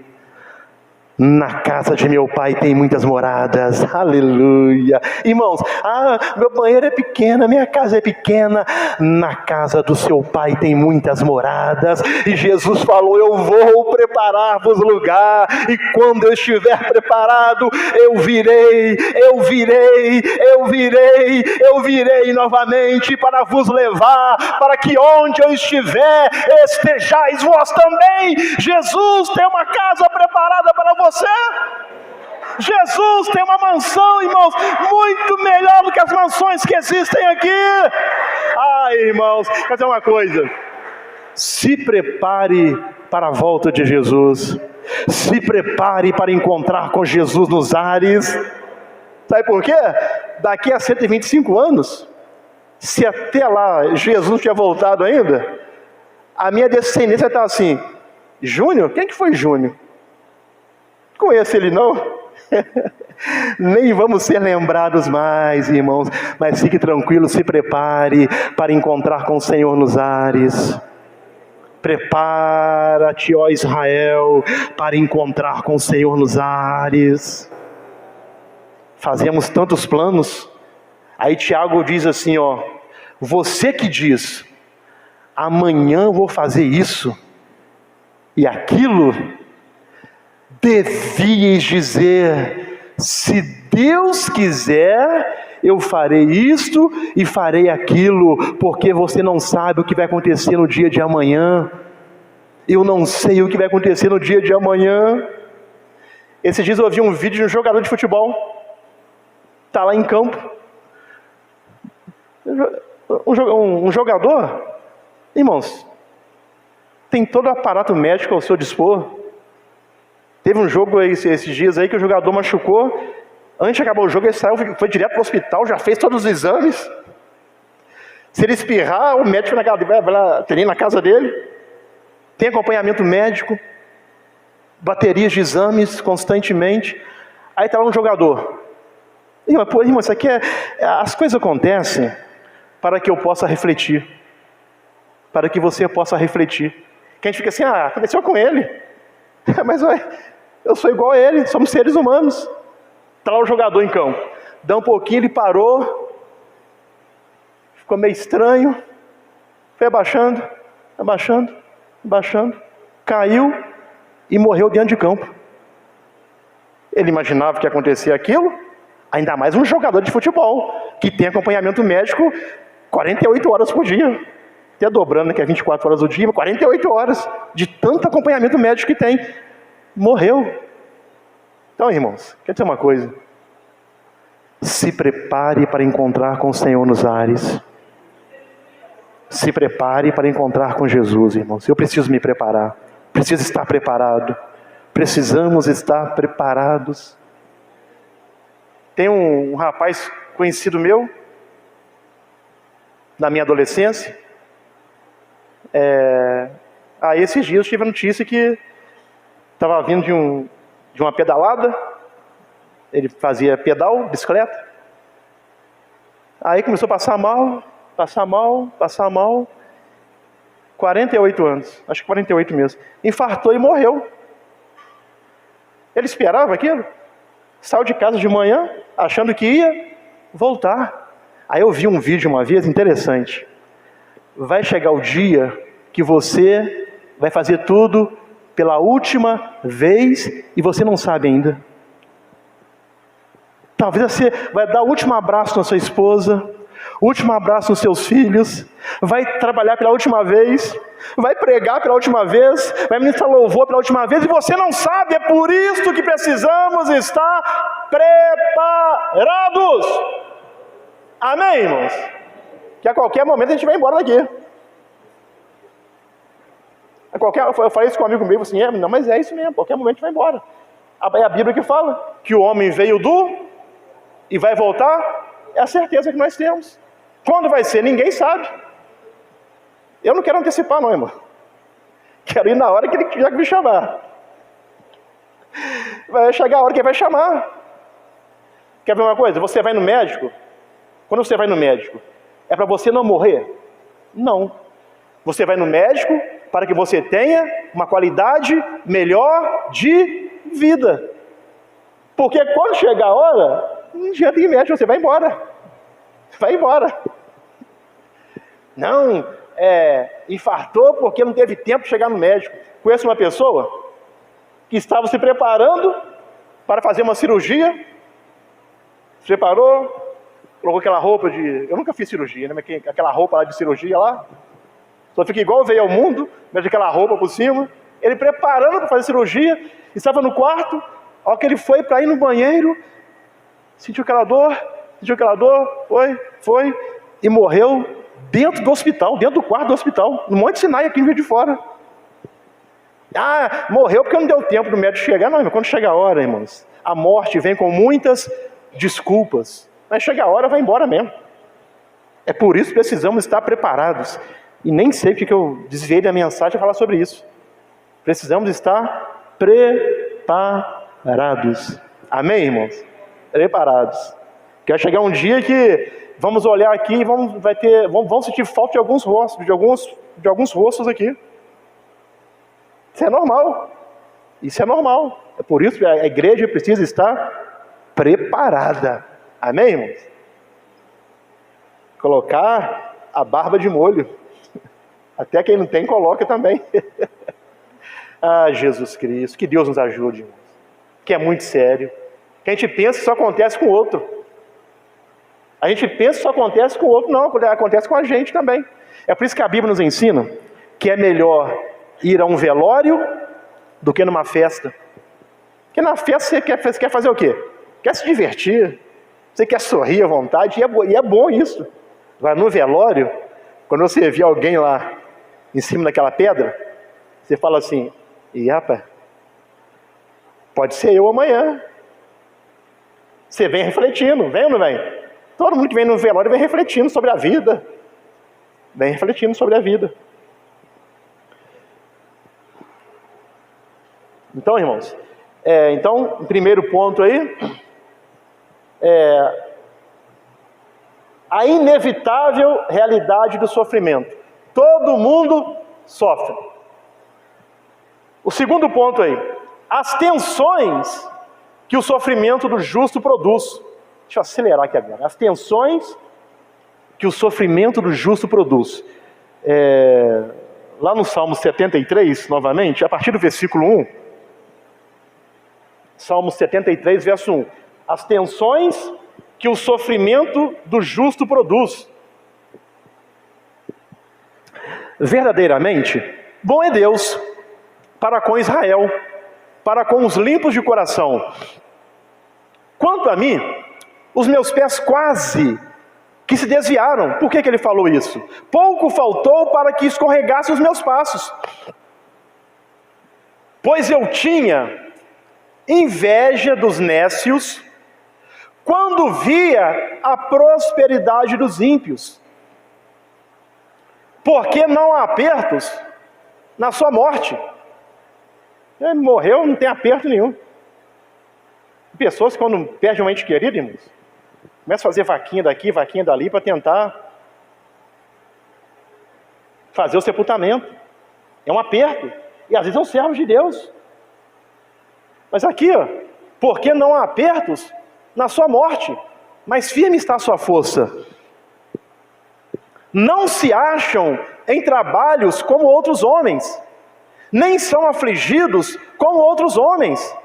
Na casa de meu pai tem muitas moradas, aleluia. Irmãos, meu banheiro é pequeno, minha casa é pequena. Na casa do seu pai tem muitas moradas. E Jesus falou, eu vou preparar-vos lugar. E quando eu estiver preparado, eu virei novamente para vos levar, para que onde eu estiver, estejais vós também. Jesus tem uma casa preparada para você. Jesus tem uma mansão, irmãos, muito melhor do que as mansões que existem aqui. Irmãos, quer dizer uma coisa, se prepare para a volta de Jesus, se prepare para encontrar com Jesus nos ares. Sabe por quê? Daqui a 125 anos, se até lá Jesus não tinha voltado ainda, a minha descendência está assim, Júnior? Quem que foi Júnior? Conheço ele não? Nem vamos ser lembrados mais, irmãos. Mas fique tranquilo, se prepare para encontrar com o Senhor nos ares. Prepara-te, ó Israel, para encontrar com o Senhor nos ares. Fazemos tantos planos. Aí Tiago diz assim, você que diz, amanhã eu vou fazer isso e aquilo, devíeis dizer, se Deus quiser, eu farei isto e farei aquilo, porque você não sabe o que vai acontecer no dia de amanhã. Eu não sei o que vai acontecer no dia de amanhã. Esses dias eu ouvi um vídeo de um jogador de futebol, está lá em campo, um jogador, irmãos, tem todo o aparato médico ao seu dispor. Teve um jogo esses dias aí que o jogador machucou. Antes de acabar o jogo, ele saiu, foi direto para o hospital, já fez todos os exames. Se ele espirrar, o médico vai lá, tem na casa dele. Tem acompanhamento médico, baterias de exames constantemente. Aí está lá um jogador. Irmão, isso aqui as coisas acontecem para que eu possa refletir. Para que você possa refletir. Que a gente fica assim, aconteceu com ele. Mas eu sou igual a ele, somos seres humanos. Está lá o jogador em campo. Dá um pouquinho, ele parou. Ficou meio estranho. Foi abaixando. Caiu e morreu dentro de campo. Ele imaginava que ia acontecer aquilo. Ainda mais um jogador de futebol, que tem acompanhamento médico 48 horas por dia. Até dobrando, que é 24 horas do dia, mas 48 horas de tanto acompanhamento médico que tem. Morreu. Então, irmãos, quer dizer uma coisa? Se prepare para encontrar com o Senhor nos ares. Se prepare para encontrar com Jesus, irmãos. Eu preciso me preparar. Preciso estar preparado. Precisamos estar preparados. Tem um rapaz conhecido meu, na minha adolescência. Esses dias eu tive a notícia que estava vindo de uma pedalada. Ele fazia pedal, bicicleta. Aí começou a passar mal. 48 anos, acho que 48 mesmo. Infartou e morreu. Ele esperava aquilo. Saiu de casa de manhã, achando que ia voltar. Aí eu vi um vídeo uma vez interessante. Vai chegar o dia que você vai fazer tudo pela última vez e você não sabe ainda. Talvez você vai dar o último abraço na sua esposa, o último abraço nos seus filhos, vai trabalhar pela última vez, vai pregar pela última vez, vai ministrar louvor pela última vez, e você não sabe. É por isso que precisamos estar preparados. Amém, irmãos? Que a qualquer momento a gente vai embora daqui. Eu falei isso com um amigo meu, assim, não, mas é isso mesmo, a qualquer momento a gente vai embora. É a Bíblia que fala que o homem veio do e vai voltar é a certeza que nós temos. Quando vai ser, ninguém sabe. Eu não quero antecipar não, irmão. Quero ir na hora que ele tiver que me chamar. Vai chegar a hora que ele vai chamar. Quer ver uma coisa? Você vai no médico. Quando você vai no médico, é para você não morrer? Não. Você vai no médico para que você tenha uma qualidade melhor de vida. Porque quando chegar a hora, não adianta ir médico, você vai embora. Vai embora. Não, infartou porque não teve tempo de chegar no médico. Conheço uma pessoa que estava se preparando para fazer uma cirurgia. Se preparou, colocou aquela roupa de... Eu nunca fiz cirurgia, né? Mas aquela roupa lá de cirurgia lá. Só fica igual veio ao mundo, mas aquela roupa por cima. Ele preparando para fazer cirurgia, estava no quarto, ao que ele foi para ir no banheiro, sentiu aquela dor, foi, e morreu dentro do hospital, dentro do quarto do hospital, no Monte Sinai, aqui em Juiz de Fora. Ah, morreu porque não deu tempo do médico chegar. Não, irmão, quando chega a hora, irmãos, a morte vem com muitas desculpas. Mas chega a hora, vai embora mesmo. É por isso que precisamos estar preparados. E nem sei porque que eu desviei da mensagem a falar sobre isso. Precisamos estar preparados. Amém, irmãos? Preparados. Quer chegar um dia que vamos olhar aqui e vamos sentir falta de alguns rostos, de alguns rostos aqui. Isso é normal. Isso é normal. É por isso que a igreja precisa estar preparada. Amém, irmãos? Colocar a barba de molho. Até quem não tem, coloca também. Ah, Jesus Cristo, que Deus nos ajude, irmãos. Que é muito sério. Que a gente pensa que só acontece com o outro. A gente pensa que só acontece com o outro. Não, acontece com a gente também. É por isso que a Bíblia nos ensina que é melhor ir a um velório do que numa festa. Porque na festa você quer fazer o quê? Quer se divertir. Você quer sorrir à vontade. E é bom isso. Agora, no velório, quando você vê alguém lá em cima daquela pedra, você fala assim: e rapaz, pode ser eu amanhã. Você vem refletindo, vem ou não vem? Todo mundo que vem no velório vem refletindo sobre a vida. Vem refletindo sobre a vida. Então, irmãos, o primeiro ponto aí a inevitável realidade do sofrimento. Todo mundo sofre. O segundo ponto aí, as tensões que o sofrimento do justo produz. Deixa eu acelerar aqui agora. As tensões que o sofrimento do justo produz. Lá no Salmo 73, novamente, a partir do versículo 1. Salmo 73, verso 1. As tensões que o sofrimento do justo produz. Verdadeiramente, bom é Deus para com Israel, para com os limpos de coração. Quanto a mim, os meus pés quase que se desviaram. Por que ele falou isso? Pouco faltou para que escorregassem os meus passos. Pois eu tinha inveja dos nécios quando via a prosperidade dos ímpios. Porque não há apertos na sua morte. Ele morreu, não tem aperto nenhum. Pessoas que quando perdem um ente querido, irmãos, começam a fazer vaquinha daqui, vaquinha dali, para tentar fazer o sepultamento. É um aperto. E às vezes são servos de Deus. Mas aqui, porque não há apertos na sua morte, mas firme está a sua força. Não se acham em trabalhos como outros homens, nem são afligidos como outros homens.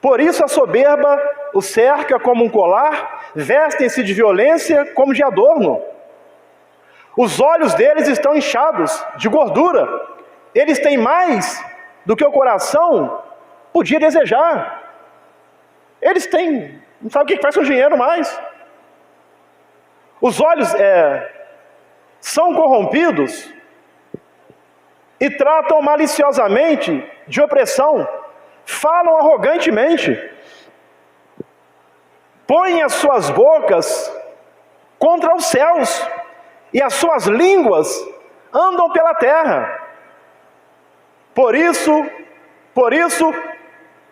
Por isso a soberba os cerca como um colar, vestem-se de violência como de adorno. Os olhos deles estão inchados de gordura, eles têm mais do que o coração podia desejar. Eles têm, não sabe o que faz com o dinheiro mais. Os olhos são corrompidos e tratam maliciosamente de opressão, falam arrogantemente. põem as suas bocas contra os céus, e as suas línguas andam pela terra. Por isso,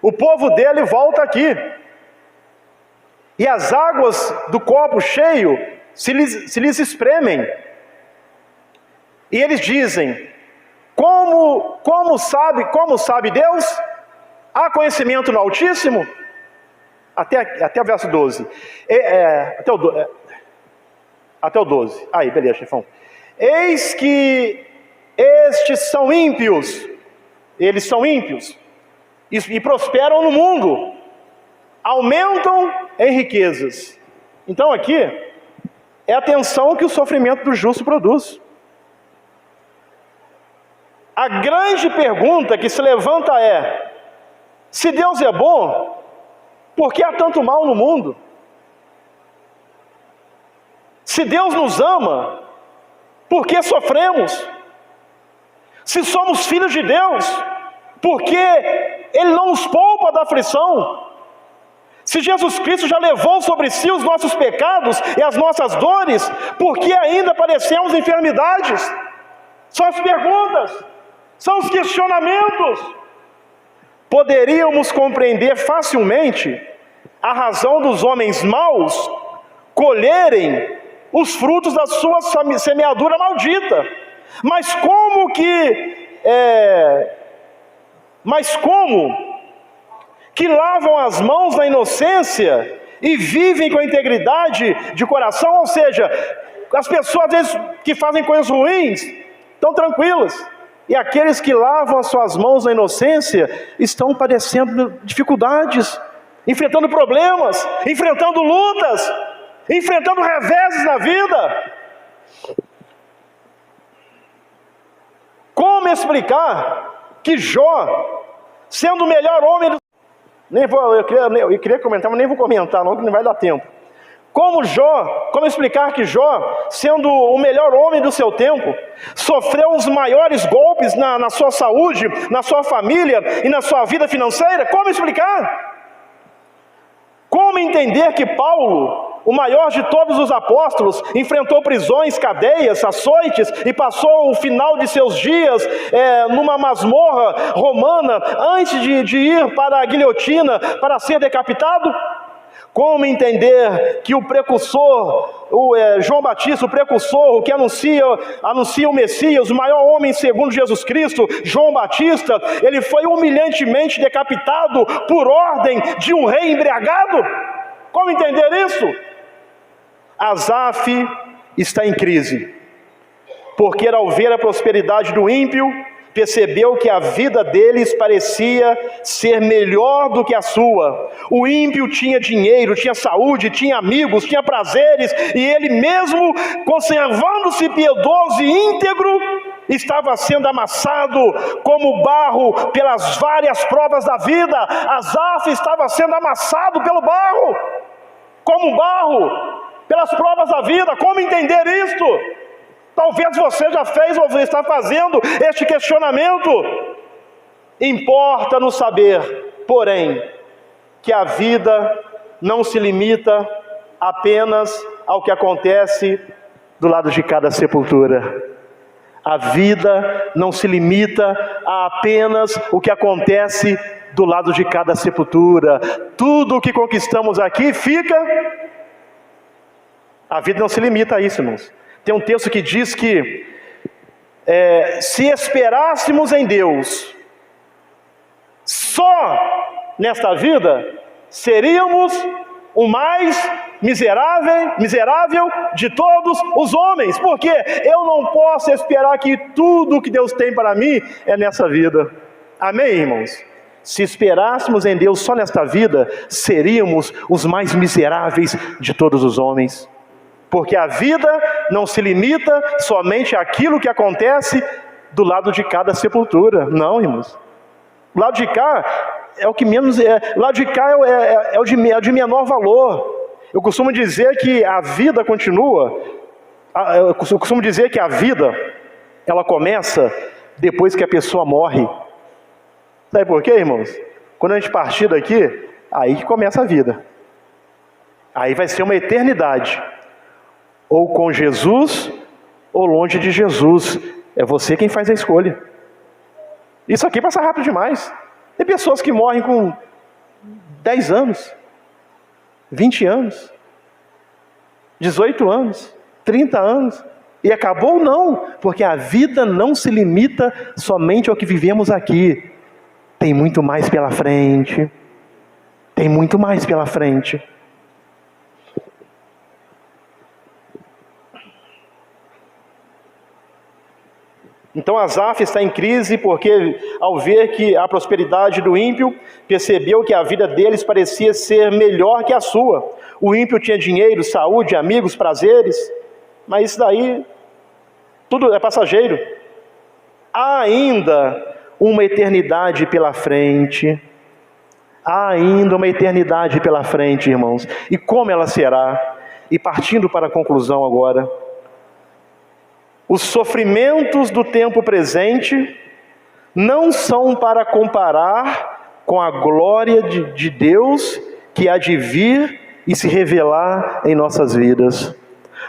o povo dele volta aqui. E as águas do copo cheio se lhes espremem. E eles dizem: como sabe Deus? Há conhecimento no Altíssimo? Até o verso 12. Até o 12. Aí, beleza, chefão. Eis que estes são ímpios. Eles são ímpios. E prosperam no mundo. Aumentam em riquezas. Então aqui é a tensão que o sofrimento do justo produz. A grande pergunta que se levanta é: se Deus é bom, por que há tanto mal no mundo? Se Deus nos ama, por que sofremos? Se somos filhos de Deus, por que Ele não nos poupa da aflição? Se Jesus Cristo já levou sobre si os nossos pecados e as nossas dores, por que ainda padecemos enfermidades? São as perguntas, são os questionamentos. Poderíamos compreender facilmente a razão dos homens maus colherem os frutos da sua semeadura maldita. Mas como que lavam as mãos na inocência e vivem com a integridade de coração? Ou seja, as pessoas às vezes que fazem coisas ruins estão tranquilas, e aqueles que lavam as suas mãos na inocência estão padecendo dificuldades, enfrentando problemas, enfrentando lutas, enfrentando reveses na vida. Como explicar que Jó, sendo o melhor homem do... Eu queria comentar, mas nem vou comentar não, que não vai dar tempo. Como explicar que Jó, sendo o melhor homem do seu tempo, sofreu os maiores golpes na sua saúde, na sua família e na sua vida financeira? Como explicar? Como entender que Paulo, o maior de todos os apóstolos, enfrentou prisões, cadeias, açoites e passou o final de seus dias numa masmorra romana antes de ir para a guilhotina para ser decapitado? Como entender que o precursor, João Batista, o precursor, o que anuncia o Messias, o maior homem segundo Jesus Cristo, João Batista, ele foi humilhantemente decapitado por ordem de um rei embriagado? Como entender isso? Asaf está em crise, porque ao ver a prosperidade do ímpio, percebeu que a vida deles parecia ser melhor do que a sua. O ímpio tinha dinheiro, tinha saúde, tinha amigos, tinha prazeres, e ele mesmo, conservando-se piedoso e íntegro, estava sendo amassado como barro pelas várias provas da vida. Asaf estava sendo amassado pelo barro, como barro, pelas provas da vida. Como entender isto? Talvez você já fez ou está fazendo este questionamento. Importa-nos saber, porém, que a vida não se limita apenas ao que acontece do lado de cada sepultura. A vida não se limita a apenas o que acontece do lado de cada sepultura. Tudo o que conquistamos aqui fica. A vida não se limita a isso, irmãos. Tem um texto que diz que se esperássemos em Deus só nesta vida, seríamos o mais miserável de todos os homens, porque eu não posso esperar que tudo o que Deus tem para mim é nessa vida. Amém, irmãos? Se esperássemos em Deus só nesta vida, seríamos os mais miseráveis de todos os homens. Porque a vida não se limita somente àquilo que acontece do lado de cada sepultura. Não, irmãos. O lado de cá é o que menos é. O lado de cá é o de menor valor. Eu costumo dizer que a vida continua. Eu costumo dizer que a vida, ela começa depois que a pessoa morre. Sabe por quê, irmãos? Quando a gente partir daqui, aí que começa a vida. Aí vai ser uma eternidade, ou com Jesus, ou longe de Jesus. É você quem faz a escolha. Isso aqui passa rápido demais. Tem pessoas que morrem com 10 anos, 20 anos, 18 anos, 30 anos, e acabou? Não, porque a vida não se limita somente ao que vivemos aqui. Tem muito mais pela frente. Tem muito mais pela frente. Então Asaf está em crise porque, ao ver que a prosperidade do ímpio, percebeu que a vida deles parecia ser melhor que a sua. O ímpio tinha dinheiro, saúde, amigos, prazeres, mas isso daí tudo é passageiro. Há ainda uma eternidade pela frente. Há ainda uma eternidade pela frente, irmãos. E como ela será? E partindo para a conclusão agora, os sofrimentos do tempo presente não são para comparar com a glória de Deus que há de vir e se revelar em nossas vidas.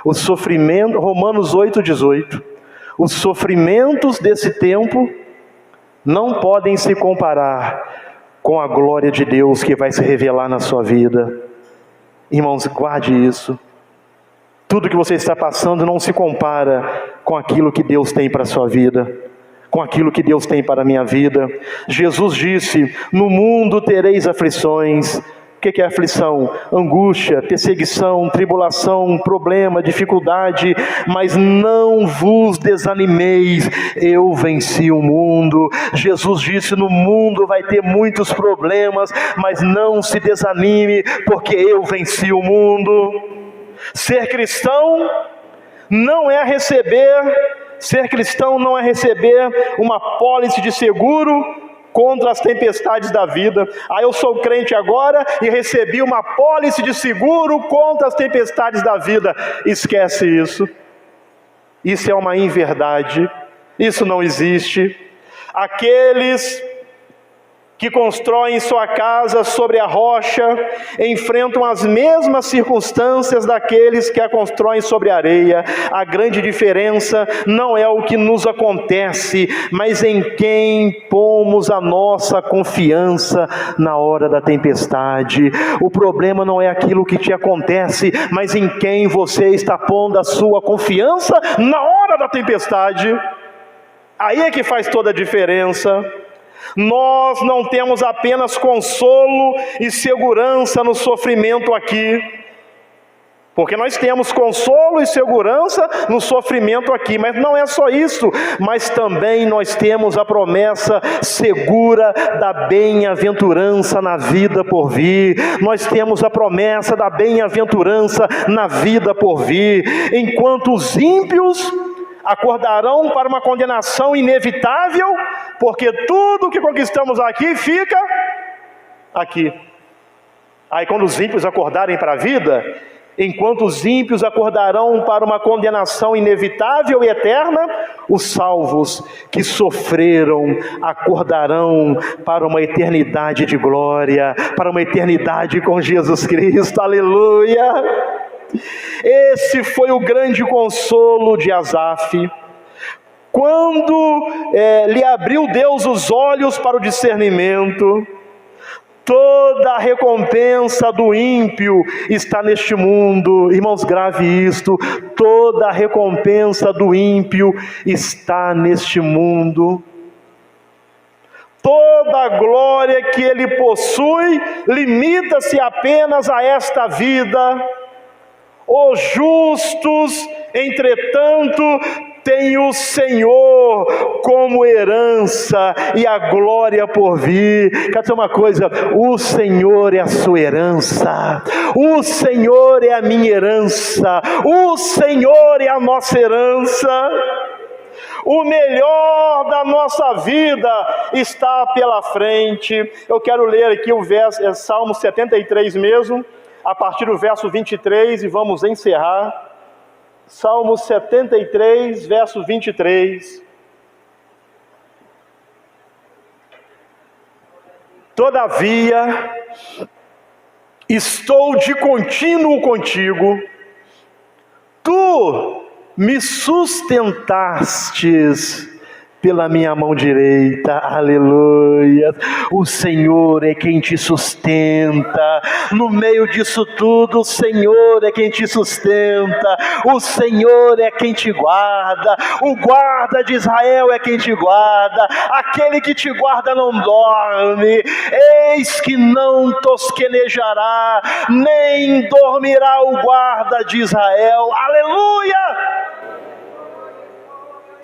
O sofrimento, Romanos 8,18, os sofrimentos desse tempo não podem se comparar com a glória de Deus que vai se revelar na sua vida. Irmãos, guarde isso. Tudo que você está passando não se compara com aquilo que Deus tem para a sua vida, com aquilo que Deus tem para a minha vida. Jesus disse: no mundo tereis aflições. O que é aflição? Angústia, perseguição, tribulação, problema, dificuldade. Mas não vos desanimeis, eu venci o mundo. Jesus disse: no mundo vai ter muitos problemas, mas não se desanime, porque eu venci o mundo. Ser cristão não é receber uma pólice de seguro contra as tempestades da vida. Eu sou crente agora e recebi uma pólice de seguro contra as tempestades da vida. Esquece isso. Isso é uma inverdade. Isso não existe. Aqueles que constroem sua casa sobre a rocha, enfrentam as mesmas circunstâncias daqueles que a constroem sobre a areia. A grande diferença não é o que nos acontece, mas em quem pomos a nossa confiança na hora da tempestade. O problema não é aquilo que te acontece, mas em quem você está pondo a sua confiança na hora da tempestade. Aí é que faz toda a diferença. Nós não temos apenas consolo e segurança no sofrimento aqui, porque nós temos consolo e segurança no sofrimento aqui, mas não é só isso, mas também nós temos a promessa segura da bem-aventurança na vida por vir. Nós temos a promessa da bem-aventurança na vida por vir. Enquanto os ímpios acordarão para uma condenação inevitável, porque tudo que conquistamos aqui fica aqui. Aí quando os ímpios acordarem para a vida, enquanto os ímpios acordarão para uma condenação inevitável e eterna, os salvos que sofreram acordarão para uma eternidade de glória, para uma eternidade com Jesus Cristo. Aleluia! Esse foi o grande consolo de Asaf. Quando lhe abriu Deus os olhos para o discernimento, toda a recompensa do ímpio está neste mundo. Irmãos, grave isto: toda a recompensa do ímpio está neste mundo. Toda a glória que ele possui limita-se apenas a esta vida. Os justos, entretanto, têm o Senhor como herança e a glória por vir. Quer dizer uma coisa? O Senhor é a sua herança, o Senhor é a minha herança, o Senhor é a nossa herança. O melhor da nossa vida está pela frente. Eu quero ler aqui o verso, é Salmo 73 mesmo, a partir do verso 23, e vamos encerrar. Salmo 73, verso 23. Todavia, estou de contínuo contigo, tu me sustentastes pela minha mão direita, aleluia. O Senhor é quem te sustenta, no meio disso tudo o Senhor é quem te sustenta, o Senhor é quem te guarda, o guarda de Israel é quem te guarda, aquele que te guarda não dorme, eis que não tosquenejará, nem dormirá o guarda de Israel, aleluia.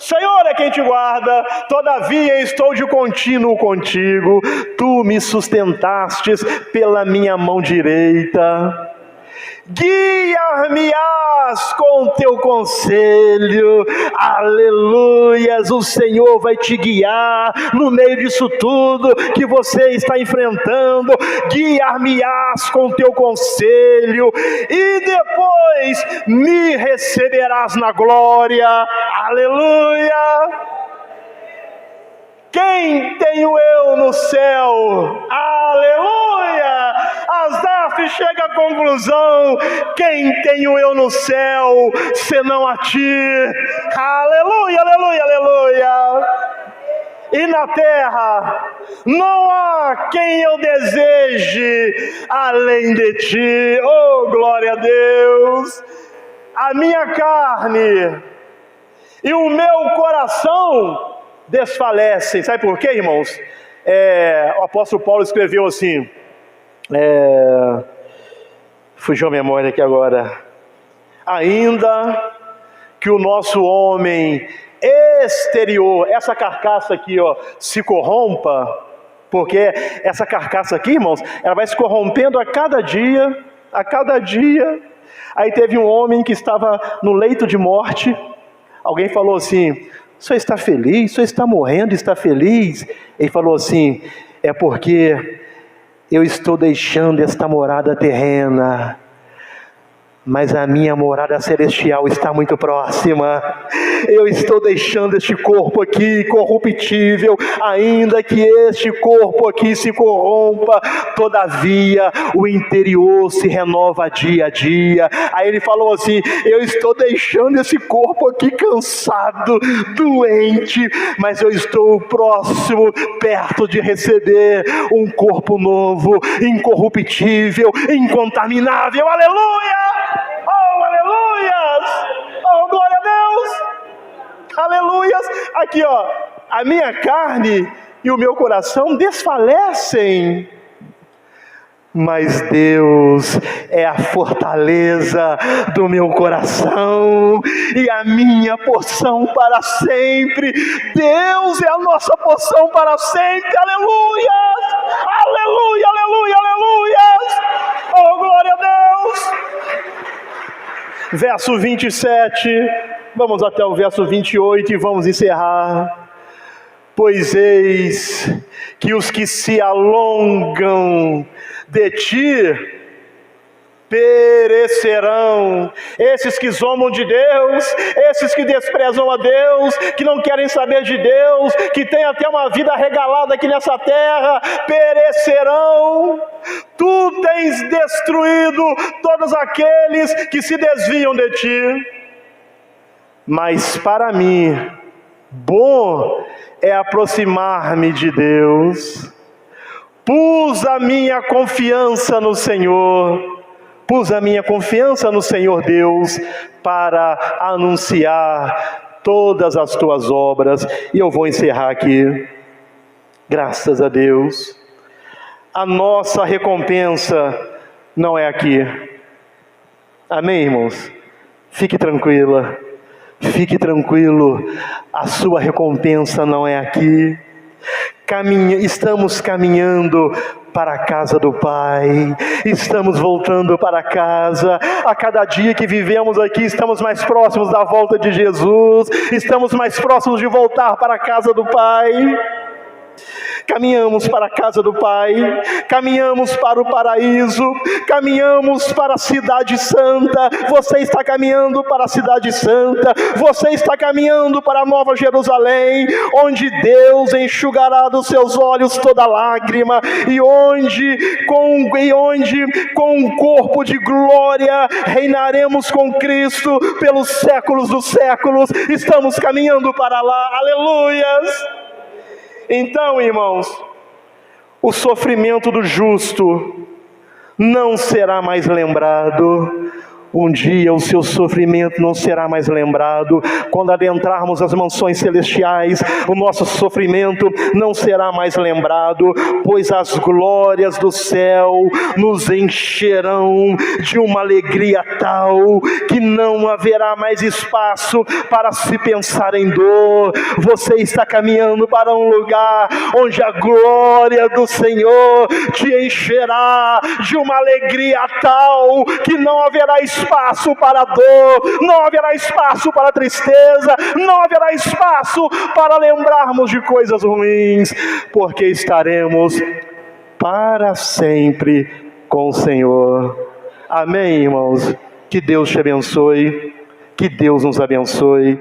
Senhor é quem te guarda, todavia estou de contínuo contigo, tu me sustentastes pela minha mão direita. Guiar-me-ás com teu conselho, aleluias, o Senhor vai te guiar no meio disso tudo que você está enfrentando, guiar-me-ás com teu conselho, e depois me receberás na glória, aleluia. Quem tenho eu no céu? Aleluia! Asaf chega à conclusão: quem tenho eu no céu, senão a ti? Aleluia, aleluia, aleluia! E na terra não há quem eu deseje além de ti. Oh, glória a Deus! A minha carne e o meu coração desfalecem. Sabe por quê, irmãos? O apóstolo Paulo escreveu assim, fugiu a memória aqui agora: ainda que o nosso homem exterior, essa carcaça aqui, ó, se corrompa, porque essa carcaça aqui, irmãos, ela vai se corrompendo a cada dia. Aí teve um homem que estava no leito de morte, alguém falou assim: o senhor está feliz? O senhor está morrendo, está feliz? Ele falou assim: é porque eu estou deixando esta morada terrena, mas a minha morada celestial está muito próxima. Eu estou deixando este corpo aqui corruptível, ainda que este corpo aqui se corrompa, todavia o interior se renova dia a dia. Aí ele falou assim: eu estou deixando esse corpo aqui cansado, doente, mas eu estou próximo, perto de receber um corpo novo, incorruptível, incontaminável, aleluia! Oh, aleluias! Oh, glória a Deus! Aleluias! Aqui, ó, a minha carne e o meu coração desfalecem, mas Deus é a fortaleza do meu coração e a minha porção para sempre. Deus é a nossa porção para sempre. Aleluias! Aleluia, aleluia, aleluias! Oh, glória a Deus! Verso 27, vamos até o verso 28 e vamos encerrar. Pois eis que os que se alongam de ti perecerão. Esses que zombam de Deus, esses que desprezam a Deus, que não querem saber de Deus, que têm até uma vida regalada aqui nessa terra, perecerão. Tu tens destruído todos aqueles que se desviam de ti. Mas para mim, bom é aproximar-me de Deus. Pus a minha confiança no Senhor. Pus a minha confiança no Senhor Deus para anunciar todas as tuas obras. E eu vou encerrar aqui. Graças a Deus. A nossa recompensa não é aqui. Amém, irmãos? Fique tranquila. Fique tranquilo. A sua recompensa não é aqui. Estamos caminhando para a casa do Pai, estamos voltando para casa. A cada dia que vivemos aqui, estamos mais próximos da volta de Jesus, estamos mais próximos de voltar para a casa do Pai. caminhamos para a casa do Pai, caminhamos para o paraíso, caminhamos para a cidade santa. Você está caminhando para a cidade santa, você está caminhando para a Nova Jerusalém, onde Deus enxugará dos seus olhos toda lágrima, e onde com um corpo de glória reinaremos com Cristo pelos séculos dos séculos. Estamos caminhando para lá, aleluias! Então, irmãos, o sofrimento do justo não será mais lembrado. Um dia o seu sofrimento não será mais lembrado. Quando adentrarmos as mansões celestiais, o nosso sofrimento não será mais lembrado, pois as glórias do céu nos encherão de uma alegria tal que não haverá mais espaço para se pensar em dor. Você está caminhando para um lugar onde a glória do Senhor te encherá de uma alegria tal que não haverá espaço para a dor, não haverá espaço para a tristeza, não haverá espaço para lembrarmos de coisas ruins, porque estaremos para sempre com o Senhor. Amém, irmãos? Que Deus te abençoe, que Deus nos abençoe.